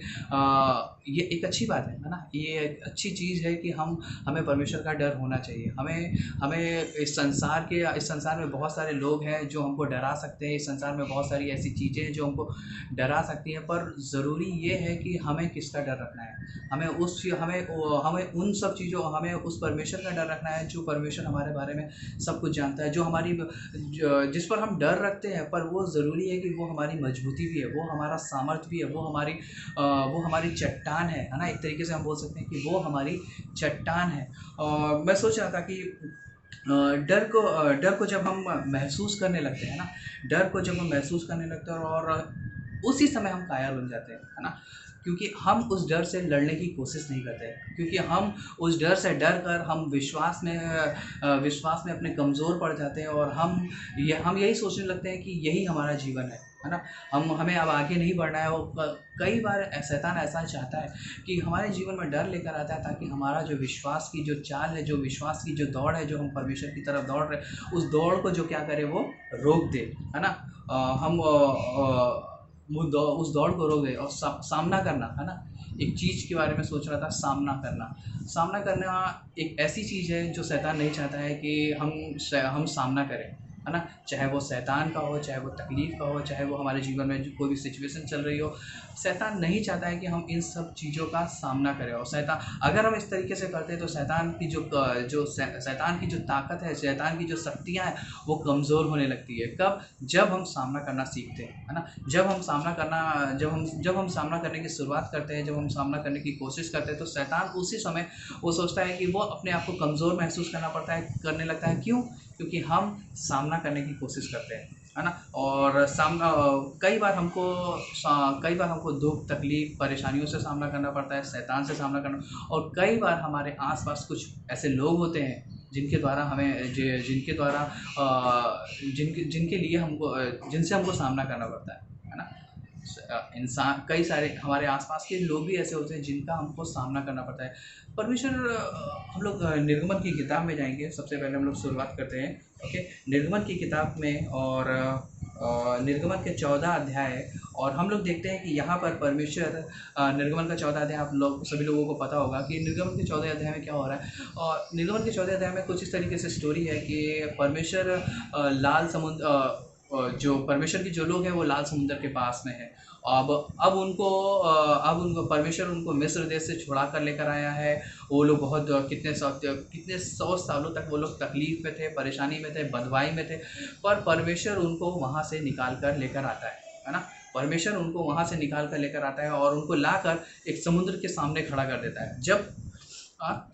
ये एक अच्छी बात है ना। ये एक अच्छी चीज़ है कि हमें परमेश्वर का डर होना चाहिए। हमें इस संसार में बहुत सारे लोग हैं जो हमको डरा सकते हैं, इस संसार में बहुत सारी ऐसी चीज़ें हैं जो हमको डरा सकती हैं, पर ज़रूरी ये है कि हमें किसका डर रखना है। हमें उन सब चीज़ों, हमें उस परमेश्वर का डर रखना है जो परमेश्वर हमारे बारे में सब कुछ जानता है, जिस पर हम डर रखते हैं, पर वो ज़रूरी है कि वो हमारी मजबूती भी है, वो हमारा सामर्थ्य भी है, वो हमारी चट्टान है ना। एक तरीके से हम बोल सकते हैं कि वो हमारी चट्टान है। मैं सोच रहा था कि डर को जब हम महसूस करने लगते हैं ना, डर को जब हम महसूस करने लगते हैं और उसी समय हम कायर बन जाते हैं, है ना। क्योंकि हम उस डर से लड़ने की कोशिश नहीं करते, क्योंकि हम उस डर से डर कर हम विश्वास में अपने कमज़ोर पड़ जाते हैं, और हम यही सोचने लगते हैं कि यही हमारा जीवन है ना। हमें अब आगे नहीं बढ़ना है। और कई बार शैतान ऐसा चाहता है कि हमारे जीवन में डर लेकर आता है, ताकि हमारा जो विश्वास की जो चाल है, जो विश्वास की जो दौड़ है, जो हम परमेश्वर की तरफ दौड़ रहे हैं, उस दौड़ को जो क्या करे वो रोक दे, है ना। उस दौड़ को रोक दे और सामना करना, है ना। एक चीज़ के बारे में सोच रहा था, सामना करना एक ऐसी चीज़ है जो शैतान नहीं चाहता है कि हम सामना करें, है ना। चाहे वो शैतान का हो, चाहे वो तकलीफ़ का हो, चाहे वो हमारे जीवन में कोई भी सिचुएशन चल रही हो, शैतान नहीं चाहता है कि हम इन सब चीज़ों का सामना करें। और अगर हम इस तरीके से करते हैं तो शैतान की जो ताकत है, शैतान की जो शक्तियाँ हैं, वो कमज़ोर होने लगती है। कब? जब हम सामना करना सीखते हैं, है ना। जब हम सामना करने की शुरुआत करते हैं, जब हम सामना करने की कोशिश करते हैं, तो शैतान उसी समय वो सोचता है कि वो अपने आप को कमज़ोर महसूस करने लगता है। क्यों? क्योंकि हम सामना करने की कोशिश करते हैं, है ना। और कई बार हमको दुख, तकलीफ, परेशानियों से सामना करना पड़ता है, शैतान से सामना करना। और कई बार हमारे आसपास कुछ ऐसे लोग होते हैं जिनके लिए जिनसे हमको सामना करना पड़ता है ना। कई सारे हमारे आसपास के लोग भी ऐसे होते हैं जिनका हमको सामना करना पड़ता है। परमेश्वर, हम लोग निर्गमन की किताब में जाएंगे। सबसे पहले हम लोग शुरुआत करते हैं, ओके, निर्गमन की किताब में, और निर्गमन के 14 अध्याय, और हम लोग देखते हैं कि यहाँ पर परमेश्वर, निर्गमन का 14 अध्याय सभी लोगों को पता होगा कि निर्गमन के 14 अध्याय में क्या हो रहा है। और निर्गमन के 14 अध्याय में कुछ इस तरीके से स्टोरी है कि परमेश्वर लाल समुद्र, जो परमेश्वर के जो लोग हैं वो लाल समुद्र के पास में है। अब उनको परमेश्वर उनको मिस्र देश से छुड़ा कर लेकर आया है। वो लोग बहुत कितने सौ सालों तक वो लोग तकलीफ़ में थे, परेशानी में थे, बंधुआई में थे, पर परमेश्वर उनको वहाँ से निकाल कर लेकर आता है ना। परमेश्वर उनको वहाँ से निकाल कर लेकर आता है और उनको लाकर एक समुद्र के सामने खड़ा कर देता है।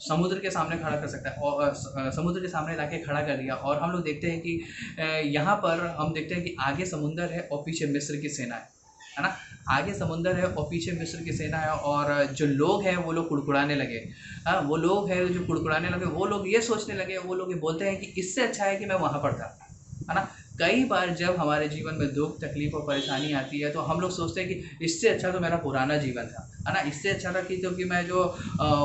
समुद्र के सामने खड़ा कर सकता है, और समुद्र के सामने लाके खड़ा कर दिया। और हम लोग देखते हैं कि यहाँ पर हम देखते हैं कि आगे समुंदर है और पीछे मिस्र की सेना है ना। आगे समुंदर है और पीछे मिस्र की सेना है, और जो लोग हैं वो लोग कुड़कुड़ाने लगे। हाँ, वो लोग हैं जो कुड़कुड़ाने लगे, वो लोग ये सोचने लगे, वो लोग ये बोलते हैं कि इससे अच्छा है कि मैं वहाँ पर था, है ना। कई बार जब हमारे जीवन में दुख तकलीफ और परेशानी आती है तो हम लोग सोचते हैं कि इससे अच्छा तो मेरा पुराना जीवन था, है ना। इससे अच्छा था कि क्योंकि मैं जो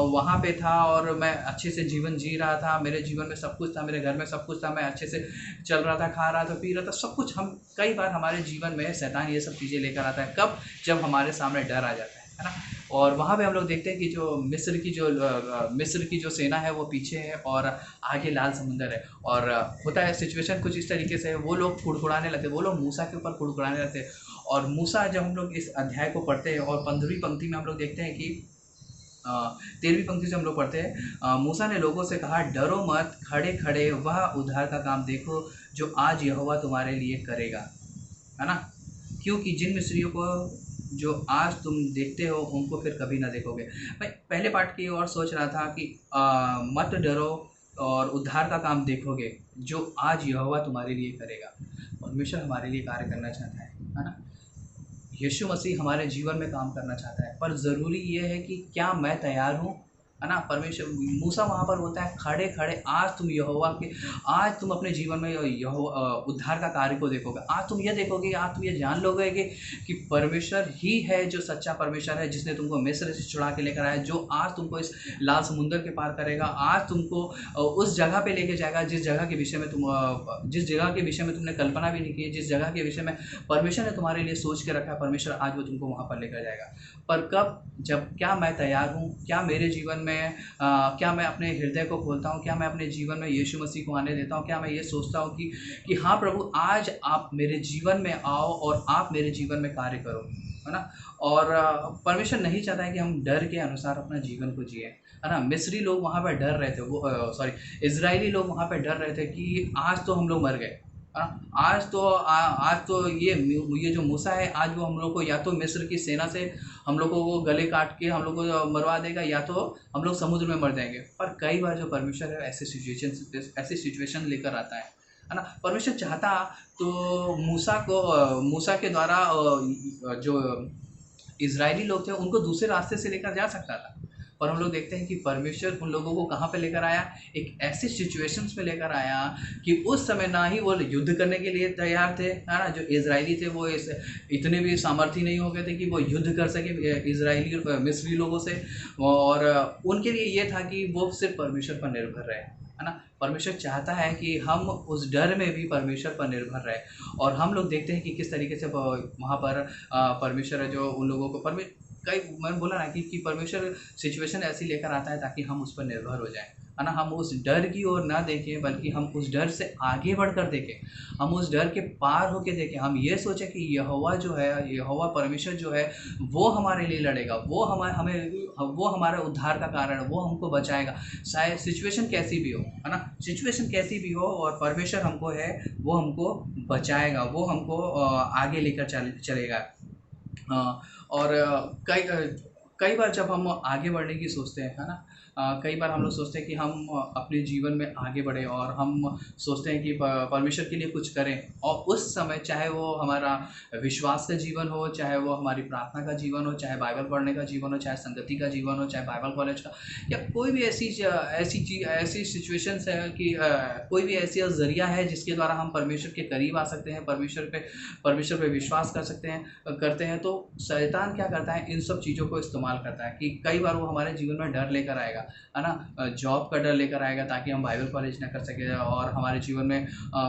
वहाँ पे था और मैं अच्छे से जीवन जी रहा था, मेरे जीवन में सब कुछ था, मेरे घर में सब कुछ था, मैं अच्छे से चल रहा था, खा रहा था, पी रहा था, सब कुछ। हम कई बार हमारे जीवन में शैतान ये सब चीज़ें लेकर आता है, कब? जब हमारे सामने डर आ जाता है ना। और वहाँ पे हम लोग देखते हैं कि जो मिस्र की जो सेना है वो पीछे है और आगे लाल समुंदर है। और होता है सिचुएशन कुछ इस तरीके से है, वो लोग कुड़कुड़ाने लगते, वो लोग मूसा के ऊपर कुड़कुड़ाने लगते। और मूसा, जब हम लोग इस अध्याय को पढ़ते हैं और 15वीं पंक्ति में हम लोग देखते हैं कि 13वीं पंक्ति से हम लोग पढ़ते हैं, मूसा ने लोगों से कहा, डरो मत, खड़े खड़े वह उद्धार का काम देखो जो आज यहोवा तुम्हारे लिए करेगा, है ना। क्योंकि जिन मिस्रियों को जो आज तुम देखते हो उनको फिर कभी ना देखोगे। मैं पहले पार्ट की ओर सोच रहा था कि मत डरो और उद्धार का काम देखोगे जो आज यहोवा तुम्हारे लिए करेगा। परमेश्वर हमारे लिए कार्य करना चाहता है ना। यीशु मसीह हमारे जीवन में काम करना चाहता है, पर ज़रूरी ये है कि क्या मैं तैयार हूँ, है ना। परमेश्वर, मूसा वहाँ पर बोलता है, खड़े खड़े आज तुम यहोवा के, आज तुम अपने जीवन में उद्धार का कार्य को देखोगे। आज तुम ये देखोगे, आज तुम ये जान लोगे कि परमेश्वर ही है जो सच्चा परमेश्वर है, जिसने तुमको मिस्र से छुड़ा के लेकर आया, जो आज तुमको इस लाल समुंदर के पार करेगा, आज तुमको उस जगह पे लेके जाएगा जिस जगह के विषय में तुमने कल्पना भी नहीं की, जिस जगह के विषय में परमेश्वर ने तुम्हारे लिए सोच के रखा है, परमेश्वर आज वो तुमको वहाँ पर लेकर जाएगा। पर कब? जब क्या मैं तैयार हूँ? क्या मेरे जीवन में क्या मैं अपने हृदय को खोलता हूँ? क्या मैं अपने जीवन में यीशु मसीह को आने देता हूँ? क्या मैं ये सोचता हूँ कि हाँ प्रभु, आज आप मेरे जीवन में आओ और आप मेरे जीवन में कार्य करो, है ना। और परमेश्वर नहीं चाहता है कि हम डर के अनुसार अपना जीवन को जिए, है ना। मिस्री लोग वहाँ पर डर रहे थे, वो इजरायली लोग वहाँ पर डर रहे थे कि आज तो हम लोग मर गए, आज तो ये जो मूसा है, आज वो हम लोग को या तो मिस्र की सेना से हम लोग को वो गले काट के हम लोग को मरवा देगा, या तो हम लोग समुद्र में मर जाएंगे। पर कई बार जो परमेश्वर है ऐसी सिचुएशन लेकर आता है ना। परमेश्वर चाहता तो मूसा के द्वारा जो इजरायली लोग थे उनको दूसरे रास्ते से लेकर जा सकता था, पर हम लोग देखते हैं कि परमेश्वर उन लोगों को कहाँ पे लेकर आया? एक ऐसी सिचुएशंस में लेकर आया कि उस समय ना ही वो युद्ध करने के लिए तैयार थे, है ना। जो इजरायली थे वो इतने भी सामर्थ्य नहीं हो गए थे कि वो युद्ध कर सके इजरायली मिस्री लोगों से, और उनके लिए ये था कि वो सिर्फ परमेश्वर पर निर्भर रहे, है ना। परमेश्वर चाहता है कि हम उस डर में भी परमेश्वर पर निर्भर रहे। और हम लोग देखते हैं कि किस तरीके से वहाँ पर परमेश्वर है जो उन लोगों को मैंने बोला ना कि परमेश्वर सिचुएशन ऐसी लेकर आता है ताकि हम उस पर निर्भर हो जाएं, है ना। हम उस डर की ओर ना देखें, बल्कि हम उस डर से आगे बढ़कर देखें, हम उस डर के पार होके देखें। हम ये सोचें कि यहोवा परमेश्वर जो है वो हमारे लिए लड़ेगा, वो हमारे उद्धार का कारण है, वो हमको बचाएगा, चाहे सिचुएशन कैसी भी हो, है ना। सिचुएशन कैसी भी हो, और परमेश्वर हमको है वो हमको बचाएगा, वो हमको आगे लेकर चलेगा। और कई बार जब हम आगे बढ़ने की सोचते हैं, है ना, कई बार हम लोग सोचते हैं कि हम अपने जीवन में आगे बढ़ें, और हम सोचते हैं कि परमेश्वर के लिए कुछ करें। और उस समय चाहे वो हमारा विश्वास का जीवन हो, चाहे वो हमारी प्रार्थना का जीवन हो, चाहे बाइबल पढ़ने का जीवन हो, चाहे संगति का जीवन हो, चाहे बाइबल कॉलेज का, या कोई भी ऐसी सिचुएशंस है कि कोई भी ऐसी जरिया है जिसके द्वारा हम परमेश्वर के करीब आ सकते हैं, परमेश्वर पे विश्वास करते हैं, तो शैतान क्या करता है? इन सब चीज़ों को इस्तेमाल करता है कि कई बार वो हमारे जीवन में डर लेकर आएगा, है ना। जॉब का डर लेकर आएगा ताकि हम बाइबल कॉलेज ना कर सके, और हमारे जीवन में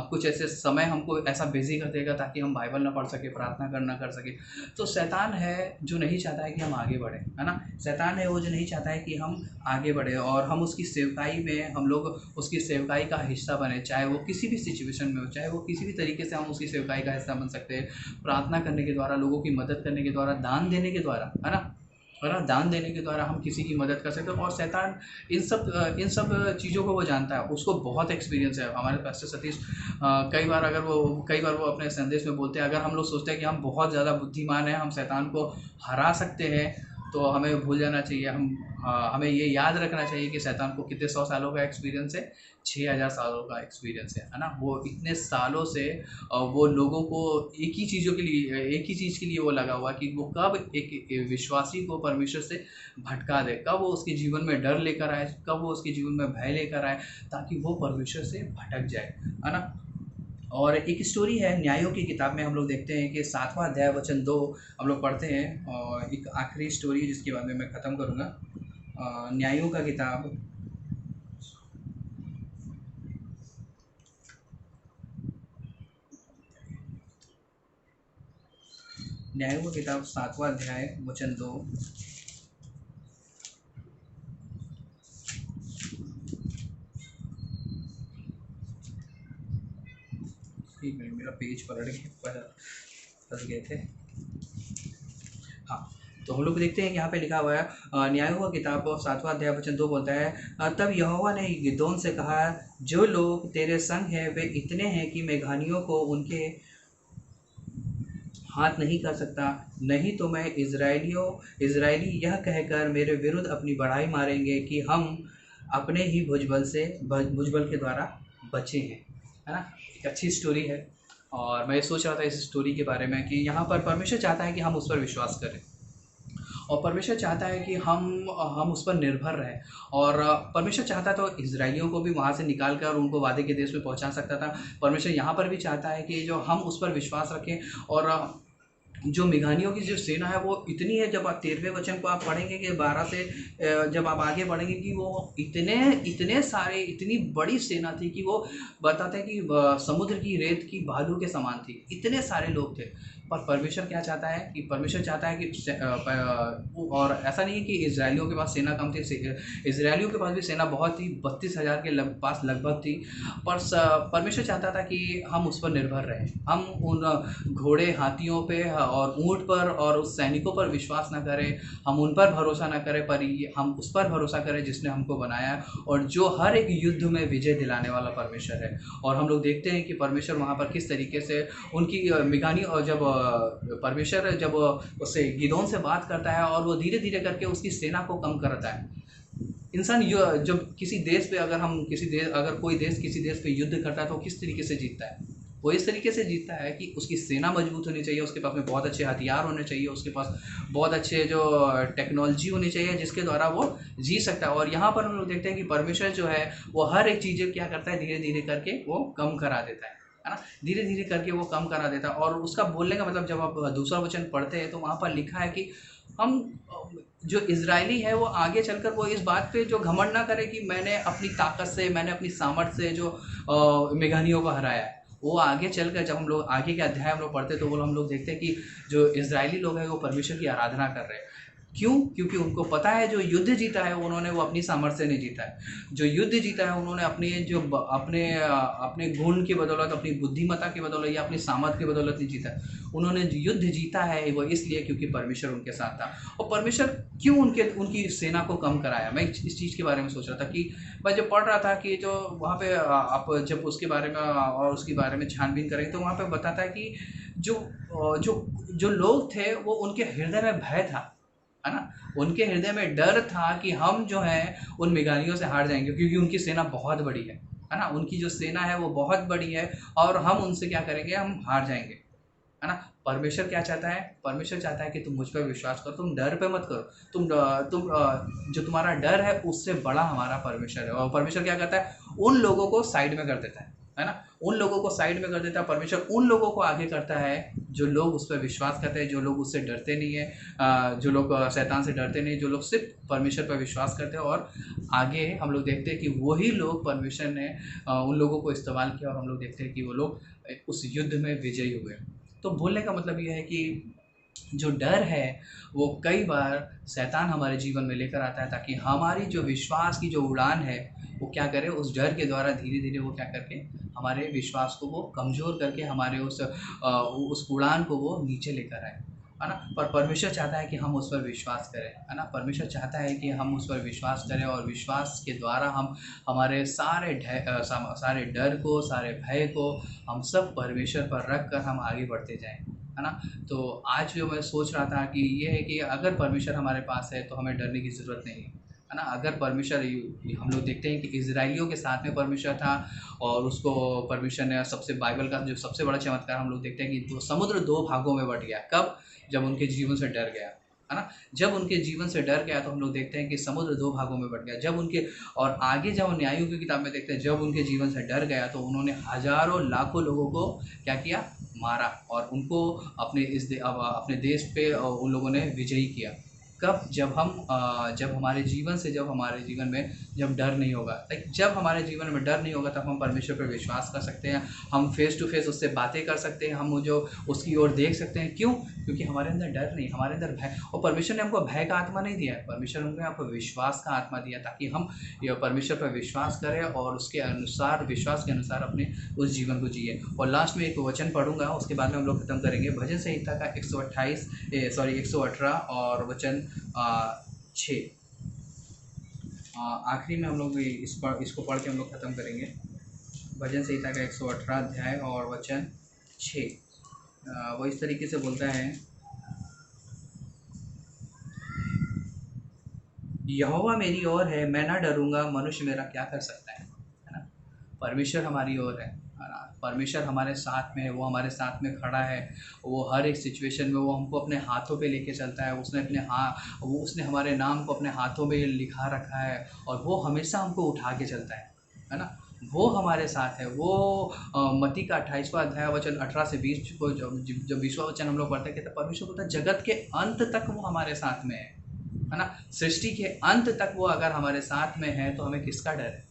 कुछ ऐसे समय हमको ऐसा बिजी कर देगा ताकि हम बाइबल ना पढ़ सके, प्रार्थना करना कर सके। तो शैतान है जो नहीं चाहता है कि हम आगे बढ़े, है ना। शैतान है वो जो नहीं चाहता है कि हम आगे बढ़े और हम उसकी सेवकाई में हम लोग उसकी सेवकाई का हिस्सा बने, चाहे वो किसी भी सिचुएशन में हो, चाहे वो किसी भी तरीके से हम उसकी सेवकाई का हिस्सा बन सकते हैं, प्रार्थना करने के द्वारा, लोगों की मदद करने के द्वारा, दान देने के द्वारा, है ना। दान देने के द्वारा हम किसी की मदद कर सकते हैं। और शैतान इन सब चीज़ों को वो जानता है, उसको बहुत एक्सपीरियंस है। हमारे पास्टर सतीश कई बार वो अपने संदेश में बोलते हैं, अगर हम लोग सोचते हैं कि हम बहुत ज़्यादा बुद्धिमान हैं, हम शैतान को हरा सकते हैं, तो हमें भूल जाना चाहिए। हमें ये याद रखना चाहिए कि शैतान को कितने 100 सालों का एक्सपीरियंस है, 6000 सालों का एक्सपीरियंस है ना। वो इतने सालों से वो लोगों को एक ही चीज़ के लिए वो लगा हुआ कि वो कब एक विश्वासी को परमेश्वर से भटका दे, कब वो उसके जीवन में डर लेकर आए, कब वो उसके जीवन में भय लेकर आए, ताकि वो परमेश्वर से भटक जाए, है ना। और एक स्टोरी है न्यायों की किताब में, हम लोग देखते हैं कि 7वां अध्याय वचन 2 हम लोग पढ़ते हैं, और एक आखिरी स्टोरी है जिसके बाद में मैं ख़त्म करूँगा। न्यायों का किताब न्यायों का किताब 7वां अध्याय वचन 2। एक मिनट, मेरा पेज पलट गया, फंस गए थे। हाँ, तो हम लोग देखते हैं कि यहाँ पे लिखा हुआ है, न्यायों का किताब 7वां अध्याय वचन 2 बोलता है, तब यहोवा ने गिदोन से कहा, जो लोग तेरे संग हैं वे इतने हैं कि मैं घानियों को उनके हाथ नहीं कर सकता, नहीं तो मैं इजरायली यह कहकर मेरे विरुद्ध अपनी बढ़ाई मारेंगे कि हम अपने ही भुजबल के द्वारा बचे हैं, है ना। एक अच्छी स्टोरी है, और मैं सोच रहा था इस स्टोरी के बारे में कि यहाँ पर परमेश्वर चाहता है कि हम उस पर विश्वास करें, और परमेश्वर चाहता है कि हम उस पर निर्भर रहें। और परमेश्वर चाहता तो इजराइलियों को भी वहाँ से निकाल कर उनको वादे के देश में पहुँचा सकता था। परमेश्वर यहाँ पर भी चाहता है कि जो हम उस पर विश्वास रखें। और जो मिघानियों की जो सेना है वो इतनी है, जब आप 13वें वचन को आप पढ़ेंगे कि 12 से जब आप आगे बढ़ेंगे कि वो इतने सारे, इतनी बड़ी सेना थी कि वो बताते हैं कि समुद्र की रेत की भालू के समान थी, इतने सारे लोग थे। पर परमेश्वर क्या चाहता है कि परमेश्वर चाहता है कि और ऐसा नहीं है कि इजरायलियों के पास सेना कम थी, इजरायलियों के पास भी सेना बहुत थी, 32,000 के पास लगभग थी। पर परमेश्वर चाहता था कि हम उस पर निर्भर रहें, हम उन घोड़े, हाथियों पे और ऊँट पर और उस सैनिकों पर विश्वास ना करें, हम उन पर भरोसा ना करें, पर हम उस पर भरोसा करें जिसने हमको बनाया और जो हर एक युद्ध में विजय दिलाने वाला परमेश्वर है। और हम लोग देखते हैं कि परमेश्वर वहाँ पर किस तरीके से उनकी मिगानी, और जब परमेश्वर जब उससे गिदोन से बात करता है और वो धीरे धीरे करके उसकी सेना को कम करता है। इंसान जब किसी देश पे अगर कोई देश किसी देश पे युद्ध करता है तो किस तरीके से जीतता है, वो इस तरीके से जीतता है कि उसकी सेना मजबूत होनी चाहिए, उसके पास में बहुत अच्छे हथियार होने चाहिए, उसके पास बहुत अच्छे जो टेक्नोलॉजी होनी चाहिए जिसके द्वारा वो जी सकता है। और यहाँ पर हम लोग देखते हैं कि परमेश्वर जो है वो हर एक चीज़ क्या करता है, धीरे धीरे करके वो कम करा देता है ना, धीरे धीरे करके वो कम करा देता है। और उसका बोलने का मतलब जब आप दूसरा वचन पढ़ते हैं तो वहाँ पर लिखा है कि हम जो इजरायली है वो आगे चलकर वो इस बात पे जो घमंड ना करे कि मैंने अपनी ताकत से, मैंने अपनी सामर्थ्य से जो मिघानियों को हराया है। वो आगे चलकर जब हम लोग आगे के अध्याय हम लोग पढ़ते हैं तो वो हम लोग देखते हैं कि जो इजरायली लोग हैं वो परमेश्वर की आराधना कर रहे हैं। क्यों? क्योंकि उनको पता है जो युद्ध जीता है उन्होंने वो अपनी सामर्थ्य से नहीं जीता है, जो युद्ध जीता है उन्होंने अपने गुण की बदौलत, अपनी बुद्धिमत्ता की बदौलत या अपनी सामर्थ्य की बदौलत नहीं जीता है। उन्होंने युद्ध जीता है वो इसलिए क्योंकि परमेश्वर उनके साथ था। और परमेश्वर क्यों उनकी सेना को कम कराया, मैं इस चीज़ के बारे में सोच रहा था कि मैं जब पढ़ रहा था कि जो वहाँ पे आप जब उसके बारे में और उसके बारे में छानबीन करेंगे तो वहाँ पे बताता है कि जो लोग थे वो उनके हृदय में भय था, है ना, उनके हृदय में डर था कि हम जो है उन मिघानियों से हार जाएंगे क्योंकि उनकी सेना बहुत बड़ी है ना, उनकी जो सेना है वो बहुत बड़ी है और हम उनसे क्या करेंगे, हम हार जाएंगे, है ना। परमेश्वर क्या चाहता है? परमेश्वर चाहता है कि तुम मुझ पर विश्वास करो, तुम डर पे मत करो, तुम जो तुम्हारा डर है उससे बड़ा हमारा परमेश्वर है। और परमेश्वर क्या करता है, उन लोगों को साइड में कर देता है ना, उन लोगों को साइड में कर देता है। परमेश्वर उन लोगों को आगे करता है जो लोग उस पर विश्वास करते हैं, जो लोग उससे डरते नहीं है, जो लोग शैतान से डरते नहीं, जो लोग सिर्फ परमेश्वर पर विश्वास करते हैं। और आगे हम लोग देखते हैं कि वही लोग परमेश्वर ने उन लोगों को इस्तेमाल किया और हम लोग देखते हैं कि वो लोग उस युद्ध में विजयी हुए। तो बोलने का मतलब ये है कि जो डर है वो कई बार शैतान हमारे जीवन में लेकर आता है ताकि हमारी जो विश्वास की जो उड़ान है वो क्या करे, उस डर के द्वारा धीरे धीरे वो क्या करके हमारे विश्वास को वो कमज़ोर करके हमारे उस उड़ान को वो नीचे लेकर आए, है ना। पर परमेश्वर चाहता है कि हम उस पर विश्वास करें, है ना। परमेश्वर चाहता है कि हम उस पर विश्वास करें और विश्वास के द्वारा हम हमारे सारे डर को, सारे भय को हम सब परमेश्वर पर रख कर हम आगे बढ़ते जाएं। है ना। तो आज जो मैं सोच रहा था कि ये है कि अगर परमेश्वर हमारे पास है तो हमें डरने की ज़रूरत नहीं है ना। अगर परमेश्वर हम लोग देखते हैं कि इजराइलियों के साथ में परमेश्वर था और उसको परमेश्वर ने सबसे बाइबल का जो सबसे बड़ा चमत्कार हम लोग देखते हैं कि समुद्र दो भागों में बट गया। कब? जब उनके जीवन से डर गया, है ना। जब उनके जीवन से डर गया तो हम लोग देखते हैं कि समुद्र दो भागों में बट गया। जब उनके और आगे जब हम न्यायों की किताब में देखते हैं, जब उनके जीवन से डर गया तो उन्होंने हजारों लाखों लोगों को क्या किया? मारा और उनको अपने देश पे उन लोगों ने विजयी किया। कब? जब हमारे जीवन में जब डर नहीं होगा, जब हमारे जीवन में डर नहीं होगा तब हम परमेश्वर पर विश्वास कर सकते हैं। हम फेस टू फेस उससे बातें कर सकते हैं, हम जो उसकी ओर देख सकते हैं। क्यों? क्योंकि हमारे अंदर डर नहीं, हमारे अंदर भय। और परमेश्वर ने हमको भय का आत्मा नहीं दिया है, परमेश्वर ने हमको विश्वास का आत्मा दिया ताकि हम परमेश्वर पर विश्वास करें और उसके अनुसार, विश्वास के अनुसार अपने उस जीवन को जिए। और लास्ट में एक वचन पढ़ूंगा, उसके बाद में हम लोग खत्म करेंगे। भजन संहिता का 118 और वचन 6। आखिरी में हम लोग इसको पढ़ के हम लोग ख़त्म करेंगे। भजन संहिता का 118 अध्याय और वचन 6 वो इस तरीके से बोलता है, यहोवा मेरी ओर है, मैं ना डरूंगा, मनुष्य मेरा क्या कर सकता है ना। परमेश्वर हमारी ओर है ना। परमेश्वर हमारे साथ में है, वो हमारे साथ में खड़ा है। वो हर एक सिचुएशन में वो हमको अपने हाथों पे लेके चलता है। उसने हमारे नाम को अपने हाथों में लिखा रखा है और वो हमेशा हमको उठा के चलता है ना। वो हमारे साथ है। वो मत्ती का 28वां अध्याय वचन 18 से 20 को जब 20वां वचन हम लोग पढ़ते हैं कि परमेश्वर बोलता है जगत के अंत तक वो हमारे साथ में है ना। सृष्टि के अंत तक वो अगर हमारे साथ में है तो हमें किसका डर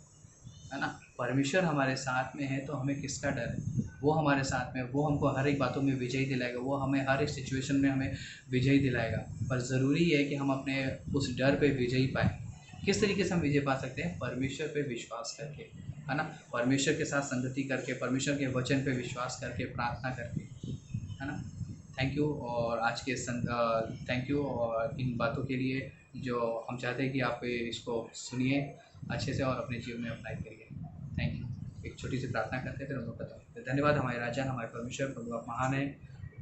है ना। परमेश्वर हमारे साथ में है तो हमें किसका डर है। वो हमारे साथ में, वो हमको हर एक बातों में विजय दिलाएगा, वो हमें हर एक सिचुएशन में हमें विजय दिलाएगा। पर ज़रूरी है कि हम अपने उस डर पे विजयी पाए। किस तरीके से हम विजय पा सकते हैं? परमेश्वर पे विश्वास करके, है ना। परमेश्वर के साथ संगति करके, परमेश्वर के वचन पे विश्वास करके, प्रार्थना करके, है ना। Thank you. और आज के थैंक यू और इन बातों के लिए जो हम चाहते हैं कि आप इसको सुनिए अच्छे से और अपने जीवन में अप्लाई करिए। Thank you. एक छोटी सी प्रार्थना करते हैं फिर हम लोग खत्म करते हैं। धन्यवाद हमारे राजा, हमारे परमेश्वर, प्रभु आप महान है।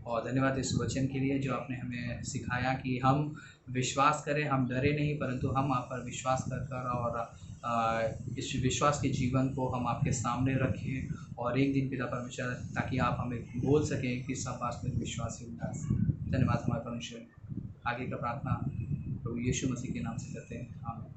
और धन्यवाद इस वचन के लिए जो आपने हमें सिखाया कि हम विश्वास करें, हम डरे नहीं परंतु हम आप पर विश्वास कर और इस विश्वास के जीवन को हम आपके सामने रखें और एक दिन पिता परमेश्वर ताकि आप हमें बोल सकें कि सब वास्तविक विश्वासी उदास। धन्यवाद हमारे परमेश्वर। आगे का प्रार्थना प्रभु यीशु मसीह के नाम से करते हैं, आमीन।